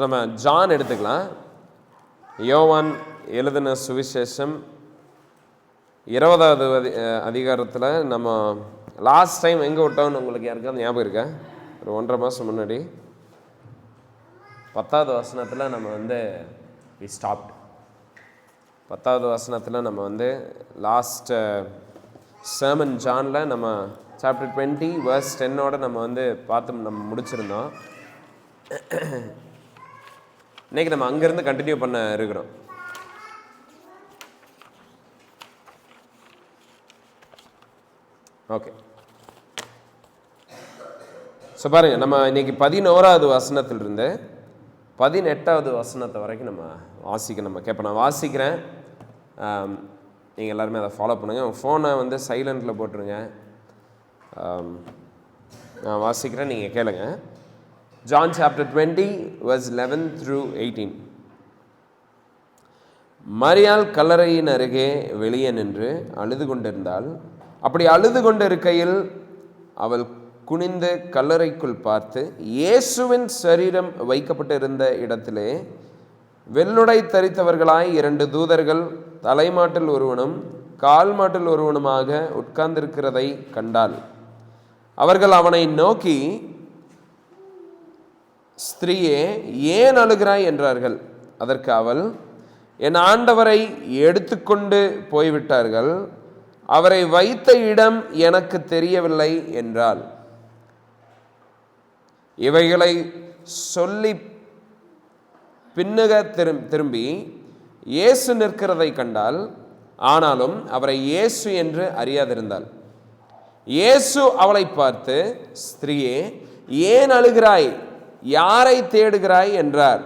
நம்ம ஜான் எடுத்துக்கலாம். யோவான் எழுதின சுவிசேஷம் 20வது அதிகாரத்தில் நம்ம லாஸ்ட் டைம் எங்கே விட்டோம்னு உங்களுக்கு யாருக்காவது ஞாபகம் இருக்கா? ஒரு 1.5 மாதம் முன்னாடி 10வது வசனத்தில் நம்ம வி ஸ்டாப்ட். 10வது வசனத்தில் நம்ம லாஸ்ட் சர்மன் ஜானில் நம்ம சாப்டர் 20 verse 10 நம்ம பார்த்து நம்ம முடிச்சிருந்தோம். இன்னைக்கு நம்ம அங்கேருந்து கண்டினியூ பண்ண இருக்கிறோம். ஓகே, ஸோ பாருங்க, நம்ம இன்னைக்கு 11வது வசனத்திலிருந்து 18வது வசனத்தை வரைக்கும் நம்ம நம்ம கேட்போம். நான் வாசிக்கிறேன், நீங்கள் எல்லாருமே அதை ஃபாலோ பண்ணுங்கள். உங்கள் ஃபோனை சைலண்டில் போட்டுருங்க. நான் வாசிக்கிறேன், நீங்கள் கேளுங்க. John chapter 20 verse 11 through 18. மரியாள் கல்லறையின் அருகே வெளியே நின்று அழுது கொண்டிருந்தாள். அப்படி அழுது கொண்டிருக்கையில் அவள் குனிந்து கல்லறைக்குள் பார்த்து, இயேசுவின் சரீரம் வைக்கப்பட்டிருந்த இடத்திலே வெள்ளுடை தரித்தவர்களாய் 2 தூதர்கள் தலைமாட்டில் ஒருவனும் கால் மாட்டில் ஒருவனுமாக உட்கார்ந்திருக்கிறதை கண்டாள். அவர்கள் அவனை நோக்கி, ஸ்திரீயே, ஏன் அழுகிறாய் என்றார்கள். அதற்கு அவள், என் ஆண்டவரை எடுத்துக்கொண்டு போய்விட்டார்கள், அவரை வைத்த இடம் எனக்கு தெரியவில்லை என்றாள். இவைகளை சொல்லி பின்னுக திரும்பி இயேசு நிற்கிறதை கண்டால், ஆனாலும் அவரை இயேசு என்று அறியாதிருந்தாள். இயேசு அவளை பார்த்து, ஸ்திரீயே, ஏன் அழுகிறாய், யாரை தேடுகிறாய் என்றார்.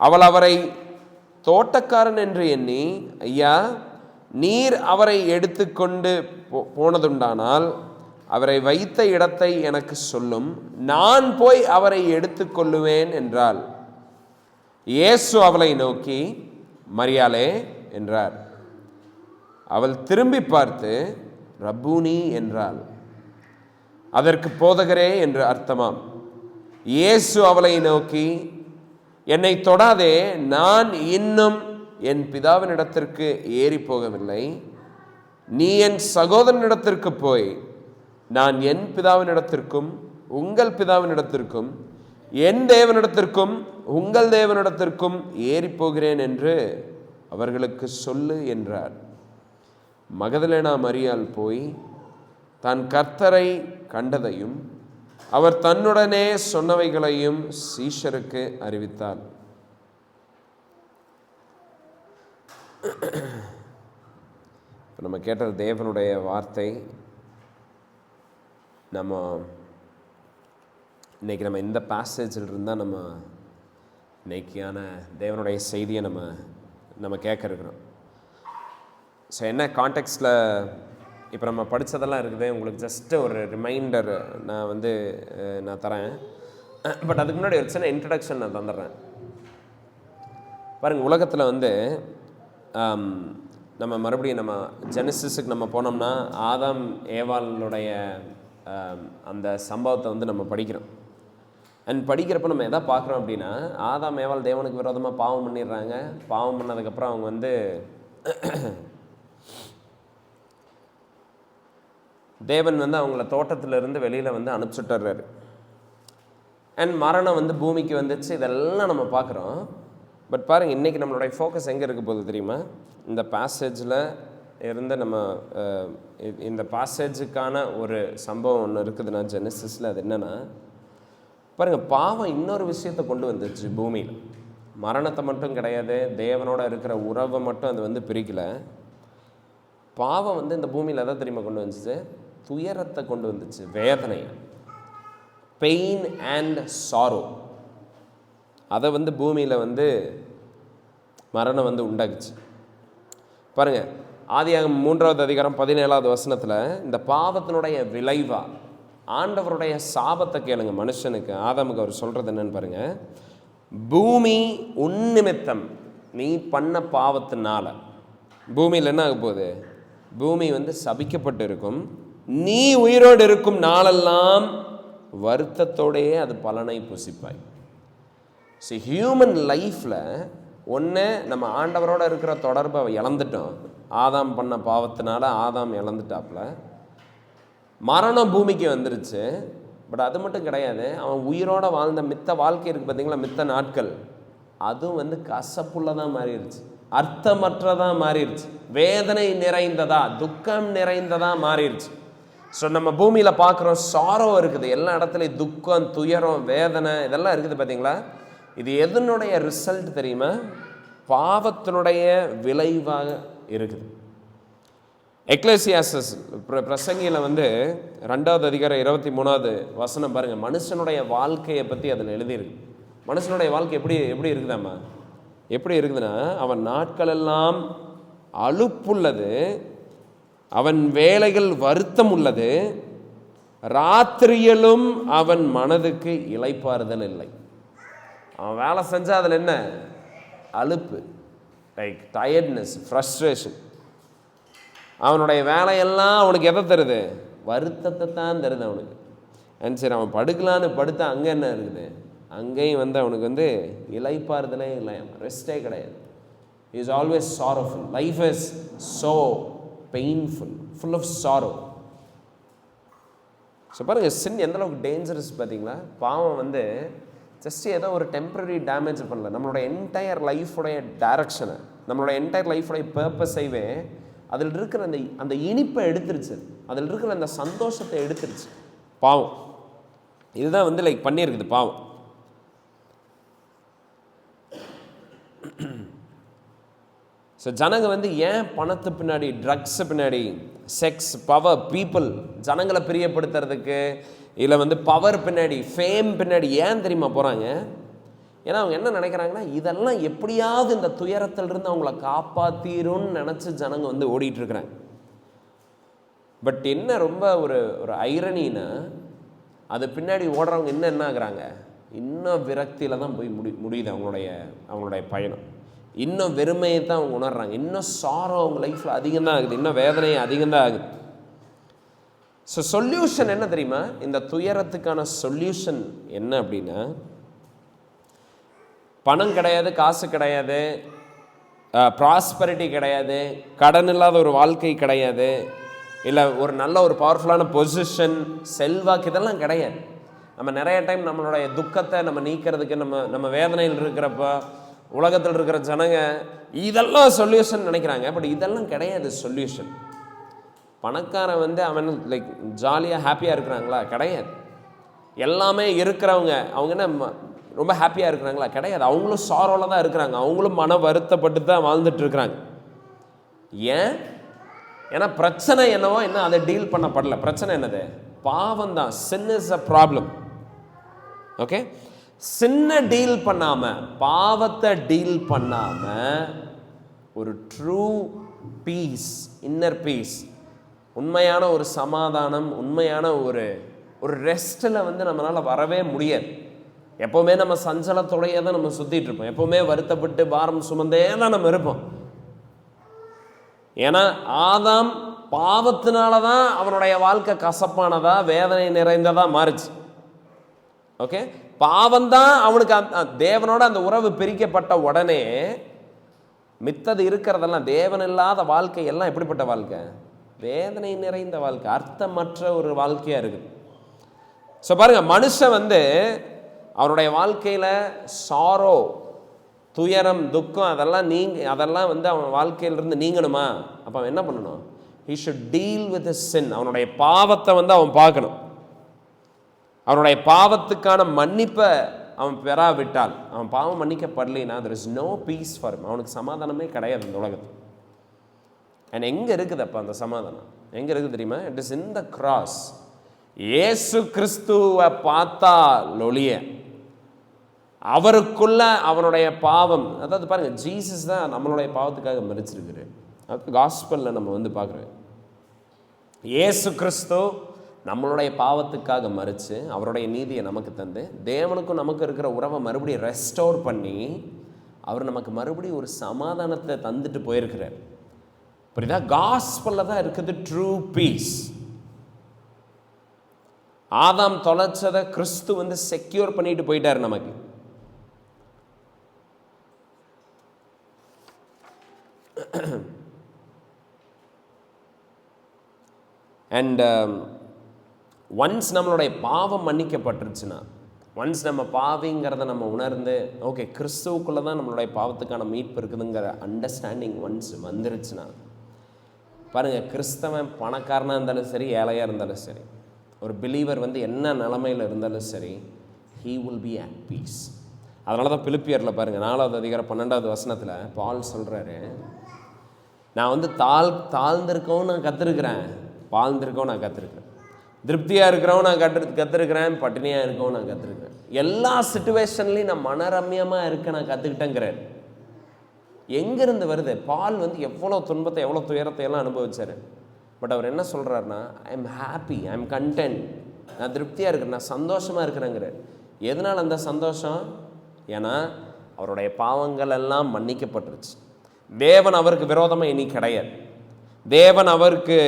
அவள் அவரை தோட்டக்காரன் என்று எண்ணி, ஐயா, நீர் அவரை எடுத்துக்கொண்டு போனதுண்டானால் அவரை வைத்த இடத்தை எனக்கு சொல்லும், நான் போய் அவரை எடுத்துக்கொள்ளுவேன் என்றாள். இயேசு அவளை நோக்கி, மரியாளே என்றார். அவள் திரும்பி பார்த்து, ரப்பூனி என்றாள். அதற்கு போதகரே என்று அர்த்தமாம். இயேசு அவளை நோக்கி, என்னை தொடாதே, நான் இன்னும் என் பிதாவினிடத்திற்கு ஏறி போகவில்லை. நீ என் சகோதரனிடத்திற்கு போய், நான் என் பிதாவினிடத்திற்கும் உங்கள் பிதாவினிடத்திற்கும் என் தேவனிடத்திற்கும் உங்கள் தேவனிடத்திற்கும் ஏறி போகிறேன் என்று அவர்களுக்கு சொல்லு என்றார். மகதலேனா மரியாள் போய் தான் கர்த்தரை கண்டதையும் அவர் தன்னுடனே சொன்னவைகளையும் சீஷருக்கு அறிவித்தார். நம்ம கேட்டது தேவனுடைய வார்த்தை. நம்ம இன்னைக்கு இந்த பேசேஜில் இருந்தால் நம்ம இன்னைக்கான தேவனுடைய செய்தியை நம்ம கேட்க இருக்கிறோம். ஸோ என்ன கான்டெக்ஸ்டில் இப்போ நம்ம படித்ததெல்லாம் இருக்குது, உங்களுக்கு ஜஸ்ட்டு ஒரு ரிமைண்டர் நான் தரேன். பட் அதுக்கு முன்னாடி ஒரு சின்ன இன்ட்ரடக்ஷன் நான் தந்துடுறேன். பாருங்கள், உலகத்தில் நம்ம மறுபடியும் நம்ம ஜெனசிஸுக்கு நம்ம போனோம்னா ஆதாம் ஏவாளுடைய அந்த சம்பவத்தை நம்ம படிக்கிறோம். அண்ட் படிக்கிறப்ப நம்ம எதை பார்க்குறோம் அப்படின்னா, ஆதாம் ஏவாள் தேவனுக்கு விரோதமாக பாவம் பண்ணிடுறாங்க. பாவம் பண்ணதுக்கப்புறம் அவங்க தேவன் அவங்கள தோட்டத்திலிருந்து வெளியில் அனுப்பிச்சுட்டுறாரு. அண்ட் மரணம் பூமிக்கு வந்துச்சு. இதெல்லாம் நம்ம பார்க்குறோம். பட் பாருங்கள், இன்றைக்கி நம்மளுடைய ஃபோக்கஸ் எங்கே இருக்க போகுது தெரியுமா? இந்த பேசேஜில் இருந்து நம்ம இந்த பேசேஜுக்கான ஒரு சம்பவம் ஒன்று இருக்குதுன்னா ஜெனசிஸில். அது என்னென்னா, பாருங்கள், பாவம் இன்னொரு விஷயத்தை கொண்டு வந்துச்சு பூமியில். மரணத்தை மட்டும் கிடையாது, தேவனோட இருக்கிற உறவை மட்டும் அது பிரிக்கலை. பாவம் இந்த பூமியில் எதை தெரியுமா கொண்டு வந்துச்சு? துயரத்தை கொண்டு வந்துச்சு, வேதனையை, பெயின் அண்ட் சாரோ. அதை பூமியில் மரணம் உண்டாக்குச்சு. பாருங்கள், ஆதியாகமம் 3வது அதிகாரம் 17வது வசனத்தில் இந்த பாவத்தினுடைய விளைவா ஆண்டவருடைய சாபத்தை கேளுங்க. மனுஷனுக்கு, ஆதாமுக்கு அவர் சொல்கிறது என்னன்னு பாருங்கள். பூமி உன்னிமித்தம் நீ பண்ண பாவத்தினால பூமியில் என்ன ஆக போகுது? பூமி சபிக்கப்பட்டு இருக்கும். நீ உயிரோடு இருக்கும் நாளெல்லாம் வருத்தத்தோடையே அது பலனை புசிப்பாய். ஸோ ஹியூமன் லைஃப்பில் ஒன்று நம்ம ஆண்டவரோட இருக்கிற தொடர்பை இழந்துட்டோம். ஆதாம் பண்ண பாவத்தினால ஆதாம் இழந்துட்டாப்புல. மரணம் பூமிக்கு வந்துருச்சு. பட் அது மட்டும் கிடையாது, அவன் உயிரோட வாழ்ந்த மித்த வாழ்க்கை இருக்குது பார்த்தீங்களா, மித்த நாட்கள், அதுவும் வந்து கசப்புள்ளதான் மாறிடுச்சு, அர்த்தமற்றதாக மாறிடுச்சு, வேதனை நிறைந்ததா, துக்கம் நிறைந்ததா மாறிடுச்சு. ஸோ நம்ம பூமியில் பார்க்குறோம், சாரோ இருக்குது எல்லா இடத்துலையும், துக்கம், துயரம், வேதனை இதெல்லாம் இருக்குது பார்த்தீங்களா. இது எதனுடைய ரிசல்ட் தெரியுமா? பாவத்தினுடைய விளைவாக இருக்குது. எக்லேசியாசஸ் பிரசங்கியில் வந்து 2வது அதிகாரம் 23வது வசனம் பாருங்கள். மனுஷனுடைய வாழ்க்கையை பற்றி அதில் எழுதியிருக்கு. மனுஷனுடைய வாழ்க்கை எப்படி இருக்குதாம்மா? எப்படி இருக்குதுன்னா, அவன் நாட்களெல்லாம் அலுப்புள்ளது, அவன் வேலைகள் வருத்தம் உள்ளது, ராத்திரியிலும் அவன் மனதுக்கு இளைப்பாறுதல் இல்லை. அவன் வேலை செஞ்சால் அதில் என்ன? அலுப்பு, லைக் டயர்ட்னஸ், ஃப்ரஸ்ட்ரேஷன். அவனுடைய வேலையெல்லாம் அவனுக்கு எதை தருது? வருத்தத்தை தான் தருது அவனுக்கு. அண்ட் சரி, அவன் படுக்கலான்னு படுத்தா அங்கே என்ன இருக்குது? அங்கேயும் வந்து அவனுக்கு வந்து இளைப்பாறுதலே இல்லை, ரெஸ்டே கிடையாது. He is always sorrowful. Life is so painful, full of sorrow. So பாருங்க, சின் எந்த அளவுக்கு டேஞ்சரஸ் பார்த்தீங்களா. பாவம் வந்து ஜஸ்ட் ஏதோ ஒரு டெம்பரரி டேமேஜ் பண்ணல, நம்மளோட என்டையர் லைஃபுடைய டைரக்ஷனை, நம்மளோட என்டையர் லைஃபுடைய பர்பஸைவே அதில் இருக்கிற அந்த இனிப்பை எடுத்துருச்சு, அதில் இருக்கிற அந்த சந்தோஷத்தை எடுத்துருச்சு பாவம். இதுதான் வந்து லைக் பண்ணியிருக்குது பாவம். ஸோ ஜனங்க வந்து ஏன் பணத்து பின்னாடி, ட்ரக்ஸு பின்னாடி, செக்ஸ், பவர், பீப்புள், ஜனங்களை பிரியப்படுத்துறதுக்கு, இல்லை வந்து பவர் பின்னாடி, ஃபேம் பின்னாடி ஏன் தெரியுமா போகிறாங்க? ஏன்னா அவங்க என்ன நினைக்கிறாங்கன்னா, இதெல்லாம் எப்படியாவது இந்த துயரத்திலிருந்து அவங்கள காப்பாற்றிரும்னு நினச்சி ஜனங்க வந்து ஓடிட்டுருக்குறாங்க. பட் என்ன ரொம்ப ஒரு ஐரனின்னா, அது பின்னாடி ஓடுறவங்க என்ன ஆகுறாங்க? இன்னும் விரக்தியில் தான் போய் முடியுது அவங்களுடைய பயணம். இன்னும் வெறுமையை தான் அவங்க உணர்றாங்க. இன்னும் சாரோ அவங்க லைஃப்பில் அதிகம்தான் ஆகுது, இன்னும் வேதனை அதிகம்தான் ஆகுது. ஸோ சொல்யூஷன் என்ன தெரியுமா? இந்த துயரத்துக்கான சொல்யூஷன் என்ன அப்படின்னா, பணம் கிடையாது, காசு கிடையாது, ப்ராஸ்பரிட்டி கிடையாது, கடன் இல்லாத ஒரு வாழ்க்கை கிடையாது, இல்லை ஒரு நல்ல ஒரு பவர்ஃபுல்லான பொசிஷன், செல்வாக்கு, இதெல்லாம் கிடையாது. நம்ம நிறைய டைம் நம்மளுடைய துக்கத்தை நம்ம நீக்கிறதுக்கு, நம்ம வேதனையில் இருக்கிறப்ப உலகத்தில் இருக்கிற ஜனங்க இதெல்லாம் சொல்யூஷன் நினைக்கிறாங்க. பட் இதெல்லாம் கிடையாது சொல்யூஷன். பணக்காரன் வந்து அவன் லைக் ஜாலியாக ஹாப்பியாக இருக்கிறாங்களா? கிடையாது. எல்லாமே இருக்கிறவங்க அவங்க என்ன ரொம்ப ஹாப்பியாக இருக்கிறாங்களா? கிடையாது. அவங்களும் சாரோவில் தான் இருக்கிறாங்க, அவங்களும் மன வருத்தப்பட்டு தான் வாழ்ந்துட்டு இருக்கிறாங்க. ஏன்? ஏன்னா பிரச்சனை என்னவோ இன்னும் அதை டீல் பண்ணப்படல. பிரச்சனை என்னது? பாவம் தான். Sin is a problem. Okay, சின்ன டீல் பண்ணாம, பாவத்தை டீல் பண்ணாம, ஒரு ட்ரூ பீஸ், இன்னர் பீஸ், உண்மையான ஒரு சமாதானம், உண்மையான ஒரு ரெஸ்ட்டில் வந்து நம்மளால் வரவே முடியாது. எப்போவுமே நம்ம சஞ்சலத்தோடையே தான் நம்ம சுற்றிட்டு இருப்போம். எப்போவுமே வருத்தப்பட்டு பாரம் சுமந்தே தான் நம்ம இருப்போம். ஏன்னா ஆதாம் பாவத்தினால தான் அவனுடைய வாழ்க்கை கசப்பானதா, வேதனை நிறைந்ததா மாறுச்சு. ஓகே, பாவம்தான் அவனுக்கு தேவனோட அந்த உறவு பிரிக்கப்பட்ட உடனே மித்தது இருக்கிறதெல்லாம், தேவன் இல்லாத வாழ்க்கை எல்லாம் எப்படிப்பட்ட வாழ்க்கை? வேதனை நிறைந்த வாழ்க்கை, அர்த்தமற்ற ஒரு வாழ்க்கையா இருக்குது. ஸோ பாருங்க, மனுஷன் வந்து அவனுடைய வாழ்க்கையில் சாரோ, துயரம், துக்கம் அதெல்லாம் வந்து அவன் வாழ்க்கையிலிருந்து நீங்கணுமா? அப்போ அவன் என்ன பண்ணணும்? he should deal with his sin. அவனுடைய பாவத்தை வந்து அவன் பார்க்கணும். அவனுடைய பாவத்துக்கான மன்னிப்பை அவன் பெறாவிட்டால், அவன் பாவம் மன்னிக்கப்படலைன்னா there is no peace for him. அவனுக்கு சமாதானமே கிடையாது இந்த உலகத்தில். அண்ட் எங்கே இருக்குது அப்போ அந்த சமாதானம்? எங்கே இருக்குது தெரியுமா? It is in the cross. இயேசு கிறிஸ்துவை பார்த்தா லொழிய அவருக்குள்ள அவனுடைய பாவம், அதாவது பாருங்க, ஜீசஸ் தான் நம்மளுடைய பாவத்துக்காக மரிச்சிருக்கிறார். அது காஸ்பலில் நம்ம வந்து பார்க்குறோம். இயேசு கிறிஸ்து நம்மளுடைய பாவத்துக்காக மரித்து அவருடைய நீதியை நமக்கு தந்து, தேவனுக்கும் நமக்கு இருக்கிற உறவை மறுபடியும் ரெஸ்டோர் பண்ணி, அவர் நமக்கு மறுபடியும் ஒரு சமாதானத்தை தந்துட்டு போயிருக்கிறார். புரியுதா? காஸ்பலில் தான் இருக்குது ட்ரூ பீஸ். ஆதாம் தொலைச்சதை கிறிஸ்து வந்து செக்யூர் பண்ணிட்டு போயிட்டார் நமக்கு. அண்ட் ஒன்ஸ் நம்மளுடைய பாவம் மன்னிக்கப்பட்டுருச்சுன்னா, ஒன்ஸ் நம்ம பாவிங்கிறத நம்ம உணர்ந்து ஓகே கிறிஸ்துவுக்குள்ளே தான் நம்மளுடைய பாவத்துக்கான மீட்பு இருக்குதுங்கிற அண்டர்ஸ்டாண்டிங் ஒன்ஸ் வந்துருச்சுன்னா, பாருங்கள், கிறிஸ்தவன் பணக்காரனாக இருந்தாலும் சரி, ஏழையாக இருந்தாலும் சரி, ஒரு பிலீவர் வந்து என்ன நிலைமையில் இருந்தாலும் சரி, he will be at peace. அதனால தான் பிலிப்பியரில் பாருங்கள் 4வது அதிகாரம் 12வது வசனத்தில் பால் சொல்கிறாரு, நான் வந்து தாழ்ந்திருக்கவும் நான் கற்றுருக்கிறேன், வாழ்ந்திருக்கவும் நான் கற்றுருக்கிறேன், திருப்தியாக இருக்கிறவும் நான் கற்றுருக்கிறேன், பட்டினியாக இருக்கவும் நான் கற்றுருக்கிறேன், எல்லா சிச்சுவேஷன்லையும் நான் மனரம்யமாக இருக்க நான் கற்றுக்கிட்டேங்கிறார். எங்கேருந்து வருது? பால் வந்து எவ்வளோ துன்பத்தை எவ்வளோ துயரத்தை எல்லாம் அனுபவிச்சார். பட் அவர் என்ன சொல்கிறாருன்னா, I am happy, I am content, நான் திருப்தியாக இருக்கிறேன், நான் சந்தோஷமாக இருக்கிறேங்கிறார். எதனால் அந்த சந்தோஷம்? ஏன்னா அவருடைய பாவங்கள் எல்லாம் மன்னிக்கப்பட்டுருச்சு. தேவன் அவருக்கு விரோதமாக இனி கிடையாது. தேவன் அவருக்கு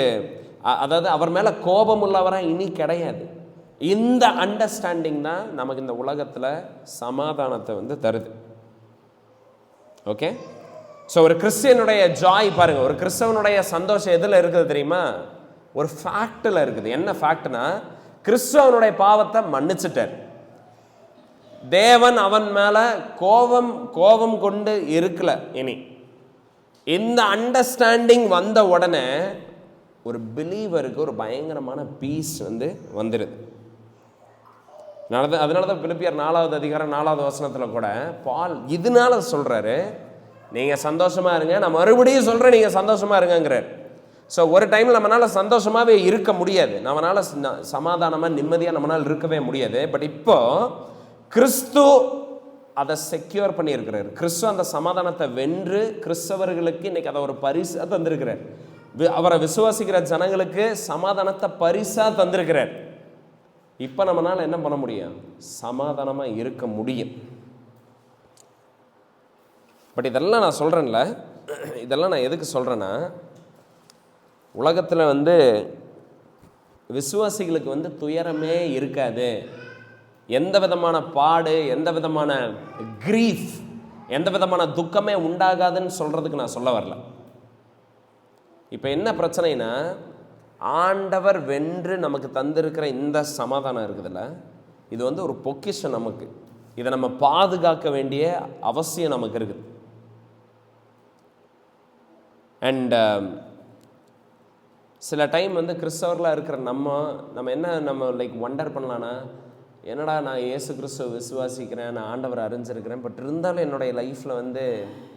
அதாவது அவர் மேலே கோபம் உள்ளவராக இனி கிடையாது. இந்த அண்டர்ஸ்டாண்டிங் தான் நமக்கு இந்த உலகத்தில் சமாதானத்தை வந்து தருது. ஓகே, ஸோ ஒரு கிறிஸ்டியனுடைய ஜாய் பாருங்கள், ஒரு கிறிஸ்தவனுடைய சந்தோஷம் எதில் இருக்குது தெரியுமா? ஒரு ஃபேக்டில் இருக்குது. என்ன ஃபேக்ட்னா, கிறிஸ்தவனுடைய பாவத்தை மன்னிச்சிட்டார். தேவன் அவன் மேலே கோபம் கொண்டு இருக்கல இனி. இந்த அண்டர்ஸ்டாண்டிங் வந்த உடனே ஒரு பிலீவருக்கு ஒரு பயங்கரமான பீஸ் வந்து வந்துடுது. அதனால தான் பிலிப்பியர் 4வது அதிகாரம் 4வது வசனத்தில் கூட பால் இதனால சொல்கிறாரு, நீங்கள் சந்தோஷமாக இருங்க, நான் மறுபடியும் சொல்கிறேன் நீங்கள் சந்தோஷமாக இருங்கிறார். ஸோ ஒரு டைமில் நம்மளால் சந்தோஷமாகவே இருக்க முடியாது, நம்மளால் சமாதானமாக நிம்மதியாக நம்மளால் இருக்கவே முடியாது. பட் இப்போ கிறிஸ்து அதை செக்யூர் பண்ணியிருக்கிறார். கிறிஸ்து அந்த சமாதானத்தை வென்று கிறிஸ்தவர்களுக்கு இன்னைக்கு அதை ஒரு பரிசாக தந்திருக்கிறார். அவரை விசுவாசிக்கிற ஜனங்களுக்கு சமாதானத்தை பரிசாக தந்திருக்கிறார். இப்போ நம்மளால் என்ன பண்ண முடியும்? சமாதானமாக இருக்க முடியும். பட் இதெல்லாம் நான் சொல்கிறேன்ல, இதெல்லாம் நான் எதுக்கு சொல்கிறேன்னா, உலகத்தில் வந்து விசுவாசிகளுக்கு வந்து துயரமே இருக்காது, எந்த விதமான பாடு, எந்த விதமான கிரீஃப், எந்த விதமான துக்கமே உண்டாகாதுன்னு சொல்கிறதுக்கு நான் சொல்ல வரல. இப்போ என்ன பிரச்சனைனா, ஆண்டவர் வென்று நமக்கு தந்திருக்கிற இந்த சமாதானம் இருக்குதுல்ல, இது வந்து ஒரு பொக்கிஷம் நமக்கு. இதை நம்ம பாதுகாக்க வேண்டிய அவசியம் நமக்கு இருக்குது. அண்ட் சில டைம் வந்து கிறிஸ்தவர்களாக இருக்கிற நம்ம என்ன லைக் வண்டர் பண்ணலான்னா, என்னடா நான் இயேசு கிறிஸ்துவ விசுவாசிக்கிறேன், நான் ஆண்டவர் அறிஞ்சிருக்கிறேன், பட் இருந்தாலும் என்னுடைய லைஃப்பில் வந்து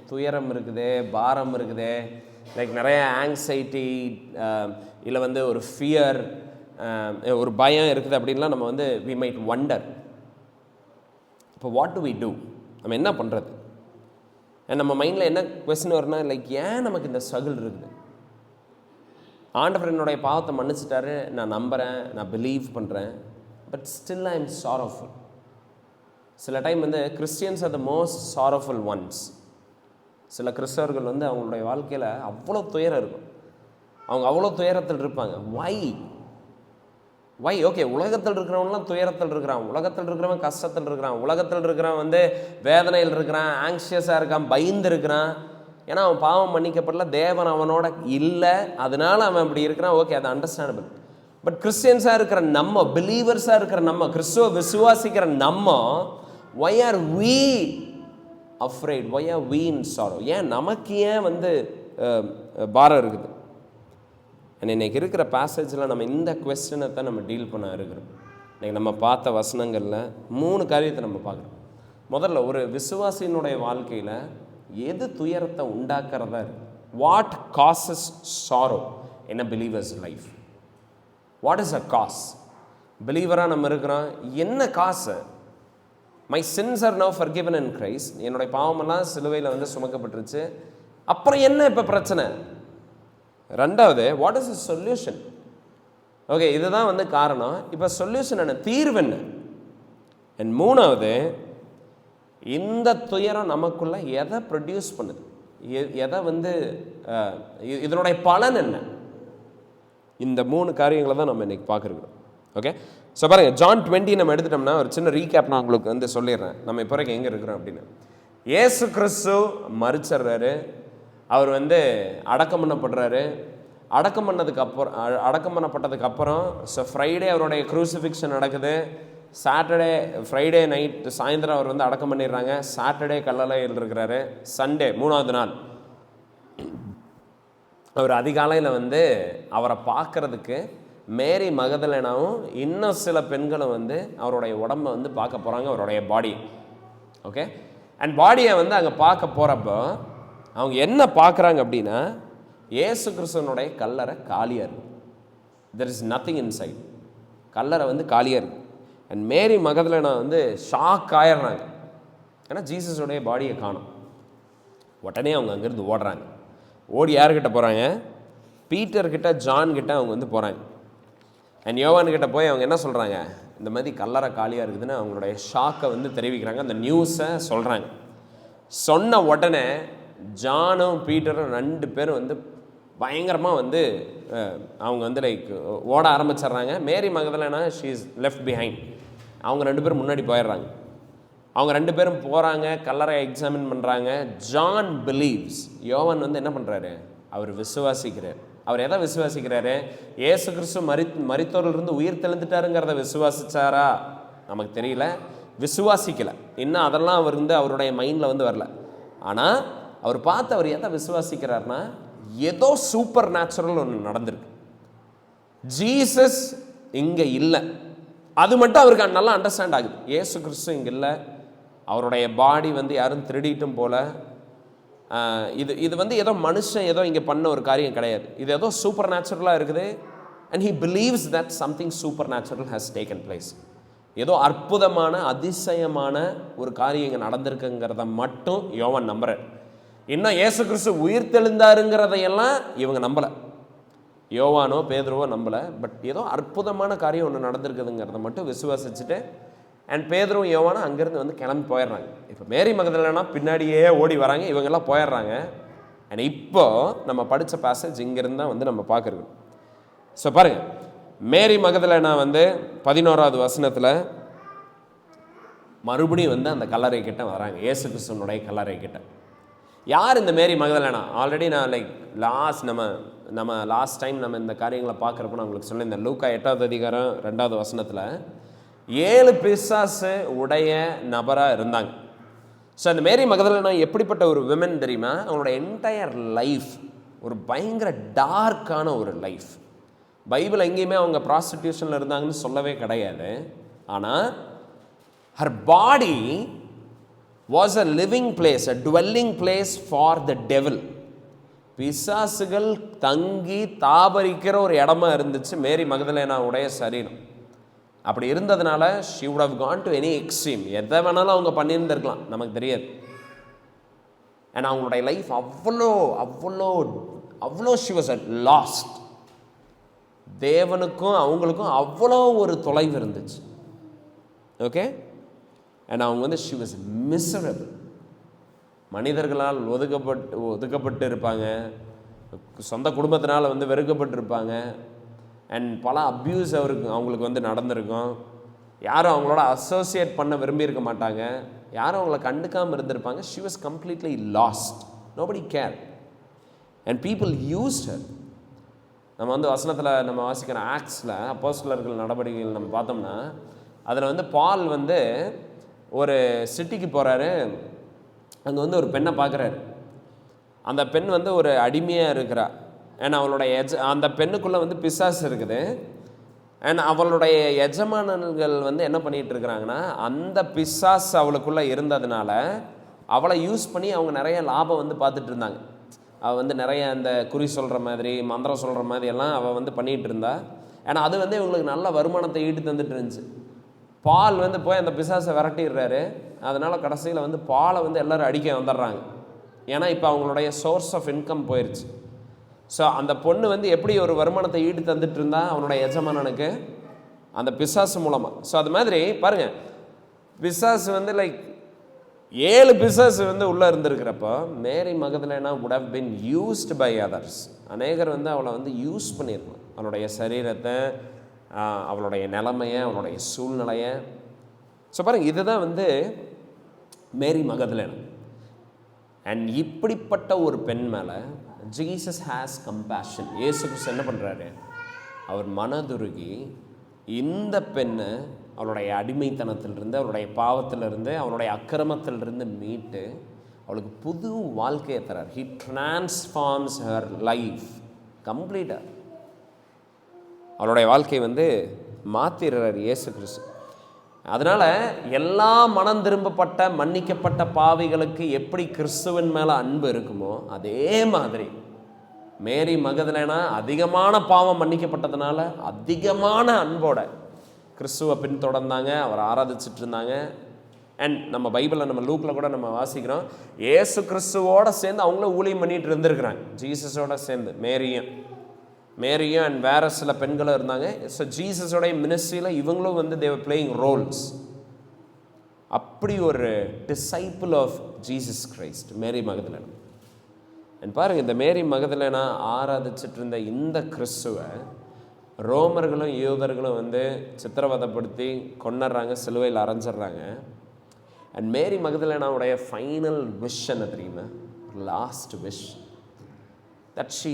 துயரம் இருக்குது, பாரம் இருக்குது, லைக் நிறைய ஆங்ஸைட்டி, இல்லை வந்து ஒரு ஃபியர், ஒரு பயம் இருக்குது அப்படின்லாம் நம்ம வந்து வி மைட் வண்டர். இப்போ வாட் டு வி டூ? நம்ம என்ன பண்ணுறது? நம்ம மைண்டில் என்ன கொஸ்டின் வரும்னா, லைக் ஏன் நமக்கு இந்த ஸ்ட்ரகிள் இருக்குது? ஆண்டவர் என்னுடைய பாவத்தை மன்னிச்சிட்டாரு, நான் நம்புகிறேன், நான் பிலீவ் பண்ணுறேன், but still I am sorrowful. சில டைம் வந்து Christians R the most sorrowful once. சில கிறிஸ்தவர்கள் வந்து அவங்களுடைய வாழ்க்கையில் அவ்வளோ துயரம் இருக்கும், அவங்க அவ்வளோ துயரத்தில் இருப்பாங்க. வை ஓகே, உலகத்தில் இருக்கிறவங்களாம் துயரத்தில் இருக்கிறான், உலகத்தில் இருக்கிறவன் கஷ்டத்தில் இருக்கிறான், உலகத்தில் இருக்கிறவன் வந்து வேதனையில் இருக்கிறான், ஆங்ஷியஸாக இருக்கான், பயந்து இருக்கிறான். ஏன்னா அவன் பாவம் மன்னிக்கப்படல, தேவன் அவனோட இல்லை, அதனால அவன் அப்படி இருக்கிறான். ஓகே, அது அண்டர்ஸ்டாண்டபிள். பட் கிறிஸ்டியன்ஸாக இருக்கிற நம்ம, பிலீவர்ஸாக இருக்கிற நம்ம, கிறிஸ்துவ விசுவாசிக்கிற நம்ம, why are we afraid? Why are we in sorrow? ஏன் நமக்கு ஏன் வந்து பாரம் இருக்குது? இன்னைக்கு இருக்கிற பேசேஜில் நம்ம இந்த குவெஸ்டனை தான் நம்ம டீல் பண்ண இருக்கிறோம். இன்றைக்கி நம்ம பார்த்த வசனங்களில் 3 காரியத்தை நம்ம பார்க்குறோம். முதல்ல, ஒரு விசுவாசியினுடைய வாழ்க்கையில் எது துயரத்தை உண்டாக்குறதா இருக்கு? What causes sorrow in a believers life? What is a cause? பிலீவராக நம்ம இருக்கிறோம், என்ன காசு? My sins are now forgiven in Christ. என்னுடைய பாவமெல்லாம் சிலுவையில் வந்து சுமக்கப்பட்டுருச்சு, அப்புறம் என்ன இப்போ பிரச்சனை? ரெண்டாவது, what is the solution? Okay, இதுதான் வந்து காரணம், இப்போ சொல்யூஷன் என்ன, தீர்வு என்ன? அண்ட் மூணாவது, இந்த துயரம் நமக்குள்ள எதை ப்ரொடியூஸ் பண்ணுது, எதை வந்து இதனுடைய பலன் என்ன? இந்த 3 காரியங்களை தான் நம்ம இன்னைக்கு பார்க்குறோம். ஓகே, ஸோ பாருங்கள், ஜான் 20 நம்ம எடுத்துட்டோம்னா ஒரு சின்ன ரீகேப் நான் உங்களுக்கு வந்து சொல்லிடுறேன், நம்ம இப்போ வரைக்கும் எங்கே இருக்கிறோம் அப்படின்னு. இயேசு கிறிஸ்து மரிச்சிடுறாரு, அவர் வந்து அடக்கம் பண்ணப்படுறாரு. அடக்கம் பண்ணப்பட்டதுக்கப்புறம் ஸோ ஃப்ரைடே அவருடைய க்ரூசிஃபிக்ஷன் நடக்குது. சாட்டர்டே ஃப்ரைடே நைட் சாயந்தரம் அவர் வந்து அடக்கம் பண்ணிடுறாங்க. சாட்டர்டே கல்லறையில் இருக்கிறாரு. சண்டே 3வது நாள் அவர் அதிகாலையில் வந்து அவரை பார்க்கறதுக்கு மேரி மகதலேனாவும் இன்னும் சில பெண்களும் வந்து அவருடைய உடம்பை வந்து பார்க்க போகிறாங்க, அவருடைய பாடி. ஓகே, அண்ட் பாடியை வந்து அங்கே பார்க்க போகிறப்போ அவங்க என்ன பார்க்குறாங்க அப்படின்னா, இயேசு கிறிஸ்துவனுடைய கல்லறை காலியாக இருக்குது. There is nothing inside. கல்லறை வந்து காலியாக இருக்குது. அண்ட் மேரி மகதலேனா வந்து ஷாக் ஆயிடுறாங்க. ஏன்னா ஜீசஸோடைய பாடியை காணும். உடனே அவங்க அங்கேருந்து ஓடுறாங்க. ஓடி யார்கிட்ட போகிறாங்க? பீட்டர்கிட்ட, ஜான்கிட்ட அவங்க வந்து போகிறாங்க. அண்ட் யோவான்கிட்ட போய் அவங்க என்ன சொல்கிறாங்க? இந்த மாதிரி கல்லறை காலியாக இருக்குதுன்னு அவங்களுடைய ஷாக்கை வந்து தெரிவிக்கிறாங்க. அந்த நியூஸை சொல்கிறாங்க. சொன்ன உடனே ஜானும் பீட்டரும் 2 பேரும் வந்து பயங்கரமாக வந்து அவங்க வந்து லைக் ஓட ஆரம்பிச்சிட்றாங்க. Mary Magdalene she is left behind. அவங்க 2 பேரும் முன்னாடி போயிடுறாங்க. அவங்க 2 பேரும் போகிறாங்க, கல்லறை எக்ஸாமின் பண்ணுறாங்க. John believes. யோவான் வந்து என்ன பண்ணுறாரு? அவர் விசுவாசிக்கிறார். அவர் எதை விசுவாசிக்கிறாரு? இயேசு கிறிஸ்து மரித்தோரிலிருந்து உயிர் தெழுந்துட்டாருங்கிறத விசுவாசிச்சாரா? நமக்கு தெரியல. விசுவாசிக்கலை இன்னும். அதெல்லாம் அவர் வந்து அவருடைய மைண்டில் வந்து வரல. ஆனால் அவர் பார்த்து அவர் எதை விசுவாசிக்கிறார்னா, ஏதோ சூப்பர் நேச்சுரல் ஒன்று நடந்திருக்கு. ஜீசஸ் இங்கே இல்லை, அது மட்டும் அவருக்கு நல்லா அண்டர்ஸ்டாண்ட் ஆகுது. இயேசு கிறிஸ்து இங்கே இல்லை, அவருடைய பாடி வந்து யாரும் திருடிட்டும் போல. இது வந்து ஏதோ மனுஷன் ஏதோ இங்கே பண்ண ஒரு காரியம் கிடையாது. இது ஏதோ சூப்பர் நேச்சுரலாக இருக்குது. And he believes that something super natural has taken place. ஏதோ அற்புதமான அதிசயமான ஒரு காரியம் இங்கே நடந்திருக்குங்கிறத மட்டும் யோவான் நம்புறார். இன்னும் இயேசு கிறிஸ்து உயிர் தெழுந்தாருங்கிறதையெல்லாம் இவங்க நம்பலை. யோவானோ பேதுருவோ நம்பலை. பட் ஏதோ அற்புதமான காரியம் ஒன்று நடந்திருக்குதுங்கிறத மட்டும் விசுவாசிச்சுட்டு அண்ட் பேதுருவும் யோவானும் அங்கேருந்து வந்து கிளம்பி போயிடுறாங்க. இப்போ மேரி மகதலேனா பின்னாடியே ஓடி வராங்க, இவங்கெல்லாம் போயிடுறாங்க. அண்ட் இப்போ நம்ம படித்த பேசேஜ் இங்கேருந்து தான் வந்து நம்ம பார்க்குறது. ஸோ பாருங்கள், மேரி மகதலேனா வந்து 11வது வசனத்தில் மறுபடியும் வந்து அந்த கல்லறை கிட்ட வராங்க, இயேசு கிறிஸ்துவனுடைய கல்லறை கிட்ட. யார் இந்த மேரி மகதலேனா? ஆல்ரெடி நான் லைக் நம்ம லாஸ்ட் டைம் நம்ம இந்த காரியங்களை பார்க்குறப்ப நான் உங்களுக்கு சொல்லியிருந்தேன். லூக்கா 8வது அதிகாரம் 2வது வசனத்தில் 7 பிசாசு உடைய நபராக இருந்தாங்க. ஸோ அந்த மேரி மகதலேனா எப்படிப்பட்ட ஒரு விமன் தெரியுமா? அவங்களோட என்டையர் லைஃப் ஒரு பயங்கர டார்க்கான ஒரு லைஃப். பைபிள் எங்கேயுமே அவங்க ப்ராஸ்டிடியூஷனில் இருந்தாங்கன்னு சொல்லவே கிடையாது. ஆனால் her body was a living place, a dwelling place for the devil. பிசாசுகள் தங்கி தாபரிக்கிற ஒரு இடமா இருந்துச்சு மேரி மகதலேனாவுடைய சரீரம். அப்படி இருந்ததுனால she would have gone to any extreme. எதை வேணாலும் அவங்க பண்ணியிருந்திருக்கலாம், நமக்கு தெரியாது. ஏன்னா அவங்களுடைய லைஃப் அவ்வளோ அவ்வளோ அவ்வளோ she was lost. தேவனுக்கும் அவங்களுக்கும் அவ்வளோ ஒரு தொலைவு இருந்துச்சு. ஓகே, அண்ட் அவங்க வந்து she was miserable. மனிதர்களால் ஒதுக்கப்பட்டு இருப்பாங்க, சொந்த குடும்பத்தினால் வந்து வெறுக்கப்பட்டிருப்பாங்க. அண்ட் பல அப்யூஸ் அவங்களுக்கு வந்து நடந்திருக்கும். யாரும் அவங்களோட அசோசியேட் பண்ண விரும்பியிருக்க மாட்டாங்க, யாரும் அவங்கள கண்டுக்காமல் இருந்திருப்பாங்க. she was completely lost. nobody cared and people used her. நம்ம வந்து வசனத்தில் நம்ம வாசிக்கிற ஆக்ட்ஸில் அப்போஸ்தலர்கள் நடவடிக்கைகள் நம்ம பார்த்தோம்னா அதில் வந்து பால் வந்து ஒரு சிட்டிக்கு போகிறாரு. அங்கே வந்து ஒரு பெண்ணை பார்க்குறாரு. அந்த பெண் வந்து ஒரு அடிமையாக இருக்கிறா. ஏன்னா அவளுடைய அந்த பெண்ணுக்குள்ளே வந்து பிசாசு இருக்குது. அண்ட் அவளுடைய எஜமானர்கள் வந்து என்ன பண்ணிகிட்டு இருக்கிறாங்கன்னா, அந்த பிசாசு அவளுக்குள்ளே இருந்ததுனால அவளை யூஸ் பண்ணி அவங்க நிறைய லாபம் வந்து பார்த்துட்டு இருந்தாங்க. அவள் வந்து நிறைய அந்த குறி சொல்கிற மாதிரி மந்திரம் சொல்கிற மாதிரி எல்லாம் அவள் வந்து பண்ணிகிட்டு இருந்தா. ஏன்னா அது வந்து இவங்களுக்கு நல்ல வருமானத்தை ஈட்டு தந்துட்டு இருந்துச்சு. பால் வந்து போய் அந்த பிசாசை விரட்டிடுறாரு. அதனால் கடைசியில் வந்து பாலை வந்து எல்லோரும் அடிக்க வந்துடுறாங்க. ஏன்னா இப்போ அவங்களுடைய சோர்ஸ் ஆஃப் இன்கம் போயிடுச்சு. ஸோ அந்த பொண்ணு வந்து எப்படி ஒரு வருமானத்தை ஈடு தந்துட்டு இருந்தா அவனுடைய எஜமானனுக்கு? அந்த பிசாசு மூலமாக. ஸோ அது மாதிரி பாருங்கள், பிசாசு வந்து லைக் 7 பிசாசு வந்து உள்ளே இருந்திருக்கிறப்போ மேரி Magdalene would have been used by others. அநேகர் வந்து அவளை வந்து யூஸ் பண்ணியிருக்கணும், அவளுடைய சரீரத்தை, அவளுடைய நிலைமையை, அவளுடைய சூழ்நிலையை. ஸோ பாருங்கள், இதுதான் வந்து மேரி மகதலேனா. அண்ட் இப்படிப்பட்ட ஒரு பெண் மேலே ஜீசஸ் ஹேஸ் கம்பேஷன். இயேசு கிறிஸ்து என்ன பண்ணுறாரு? அவர் மனதுருகி இந்த பெண்ணை அவளுடைய அடிமைத்தனத்திலிருந்து, அவளுடைய பாவத்திலிருந்து, அவளுடைய அக்கிரமத்திலிருந்து மீட்டு அவளுக்கு புது வாழ்க்கையை தரார். ஹி டிரான்ஸ்ஃபார்ம்ஸ் ஹர் லைஃப் கம்ப்ளீட்டாக. அவளுடைய வாழ்க்கையை மாற்றிடுறார் இயேசு கிறிஸ்து. அதனால் எல்லா மனம் திரும்பப்பட்ட மன்னிக்கப்பட்ட பாவிகளுக்கு எப்படி கிறிஸ்துவின் மேலே அன்பு இருக்குமோ அதே மாதிரி மேரி மகதலேனா அதிகமான பாவம் மன்னிக்கப்பட்டதுனால அதிகமான அன்போட கிறிஸ்துவை பின்தொடர்ந்தாங்க, அவர் ஆராதிச்சுட்டு இருந்தாங்க. அண்ட் நம்ம பைபிளில் நம்ம லூக்கில் கூட நம்ம வாசிக்கிறோம், ஏசு கிறிஸ்துவோடு சேர்ந்து அவங்களும் ஊழியம் பண்ணிட்டு இருந்திருக்கிறாங்க, ஜீசஸோட சேர்ந்து. மேரியும் அண்ட் வேற சில பெண்களும் இருந்தாங்க. ஸோ ஜீசஸோடைய மினிஸ்ட்ரியில் இவங்களும் தேவர் பிளேயிங் ரோல்ஸ். அப்படி ஒரு disciple of Jesus Christ Mary Magdalena. And பாருங்கள், இந்த மேரி மகதலேனா ஆராதிச்சுட்டு இருந்த இந்த கிறிஸ்துவை ரோமர்களும் யூதர்களும் சித்திரவதைப்படுத்தி கொண்டுறாங்க, சிலுவையில் அரைஞ்சிட்றாங்க. அண்ட் மேரி மகதலேனாவுடைய ஃபைனல் விஷ் என்ன தெரியுமா? Last wish that she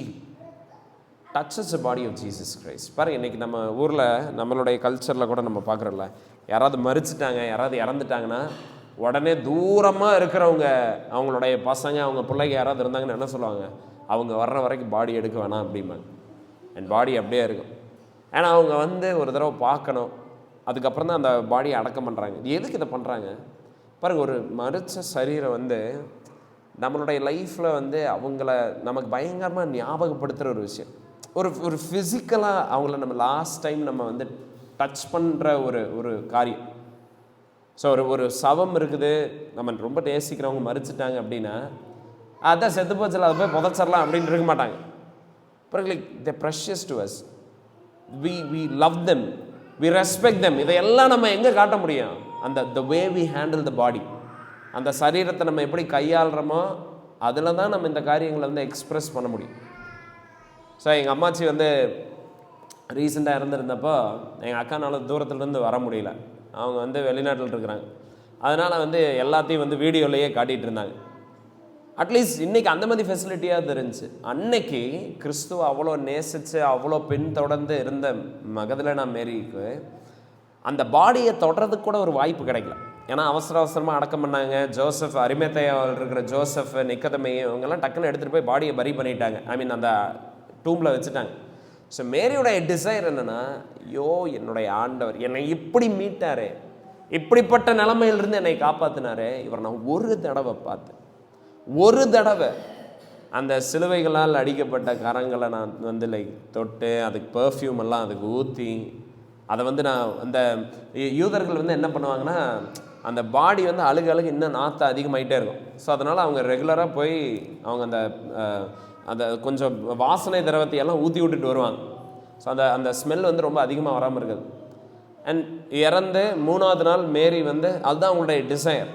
touches the body of Jesus Christ. பாருங்கள், இன்றைக்கி நம்ம ஊரில் நம்மளுடைய கல்ச்சரில் கூட நம்ம பார்க்குறோம்ல, யாராவது மரிச்சிட்டாங்க, யாராவது இறந்துட்டாங்கன்னா உடனே தூரமாக இருக்கிறவங்க, அவங்களுடைய பசங்க, அவங்க பிள்ளைங்க யாராவது இருந்தாங்கன்னு என்ன சொல்லுவாங்க? அவங்க வர்ற வரைக்கும் பாடி எடுக்க வேணாம் அப்படிம்பாங்க. அண்ட் பாடி அப்படியே இருக்கும். ஏன்னா அவங்க ஒரு தடவை பார்க்கணும், அதுக்கப்புறம் தான் அந்த பாடியை அடக்கம் பண்ணுறாங்க. எதுக்கு இதை பண்ணுறாங்க பாருங்கள். ஒரு மரிச்ச சரீரம் நம்மளுடைய லைஃப்பில் அவங்கள நமக்கு பயங்கரமாக ஞாபகப்படுத்துகிற ஒரு விஷயம். ஒரு ஃபிசிக்கலாக அவங்கள நம்ம லாஸ்ட் டைம் நம்ம டச் பண்ணுற ஒரு காரியம். ஸோ ஒரு சவம் இருக்குது, நம்ம ரொம்ப நேசிக்கிறவங்க மரிச்சிட்டாங்க அப்படின்னா அதான் செத்து போச்சில் அதை போய் புதைச்சிடலாம் அப்படின்னு இருக்க மாட்டாங்க. பிறகு like the precious to us, we love them, we respect them. இதையெல்லாம் நம்ம எங்கே காட்ட முடியும்? the way we handle the body, அந்த சரீரத்தை நம்ம எப்படி கையாளுறோமோ அதில் தான் நம்ம இந்த காரியங்களை எக்ஸ்ப்ரெஸ் பண்ண முடியும். ஸோ எங்கள் அம்மாச்சி ரீசெண்டாக இறந்துருந்தப்போ எங்கள் அக்கானால தூரத்துலேருந்து வர முடியல. அவங்க வெளிநாட்டில் இருக்கிறாங்க. அதனால் எல்லாத்தையும் வீடியோலையே காட்டிகிட்டு இருந்தாங்க. அட்லீஸ்ட் இன்றைக்கி அந்த மாதிரி ஃபெசிலிட்டியாக இருந்துச்சு. அன்னைக்கு கிறிஸ்துவ அவ்வளோ நேசித்து அவ்வளோ பின்தொடர்ந்து இருந்த மகதலேனா மேரிக்கு அந்த பாடியை தொடர்றதுக்கு கூட ஒரு வாய்ப்பு கிடைக்கல. ஏன்னா அவசரமாக அடக்கம் பண்ணாங்க. ஜோசப், அரிமேத்தையாவில் இருக்கிற ஜோசப், நிக்கதேமையை இவங்கெல்லாம் டக்குன்னு எடுத்துகிட்டு போய் பாடியை பரி பண்ணிட்டாங்க. அந்த டூமில் வச்சுட்டாங்க. ஸோ மேரியோடைய டிசைர் என்னென்னா, ஐயோ என்னுடைய ஆண்டவர் என்னை இப்படி மீட்டாரே, இப்படிப்பட்ட நிலைமையிலிருந்து என்னை காப்பாற்றினாரே, இவர் நான் ஒரு தடவை பார்த்தேன், ஒரு தடவை அந்த சிலுவைகளால் அடிக்கப்பட்ட கரங்களை நான் லைக் தொட்டு அதுக்கு பெர்ஃப்யூம் எல்லாம் அதுக்கு ஊற்றி அதை நான் அந்த யூதர்கள் என்ன பண்ணுவாங்கன்னா, அந்த பாடி அழுகு இன்னும் நாற்று அதிகமாகிட்டே இருக்கும். ஸோ அதனால் அவங்க ரெகுலராக போய் அவங்க அந்த கொஞ்சம் வாசனை திரவத்தையெல்லாம் ஊற்றி விட்டுட்டு வருவாங்க. ஸோ அந்த ஸ்மெல் ரொம்ப அதிகமாக வராமல் இருக்குது. அண்ட் இறந்து 3ஆவது நாள் மேரி அதுதான் அவங்களுடைய டிசைர்.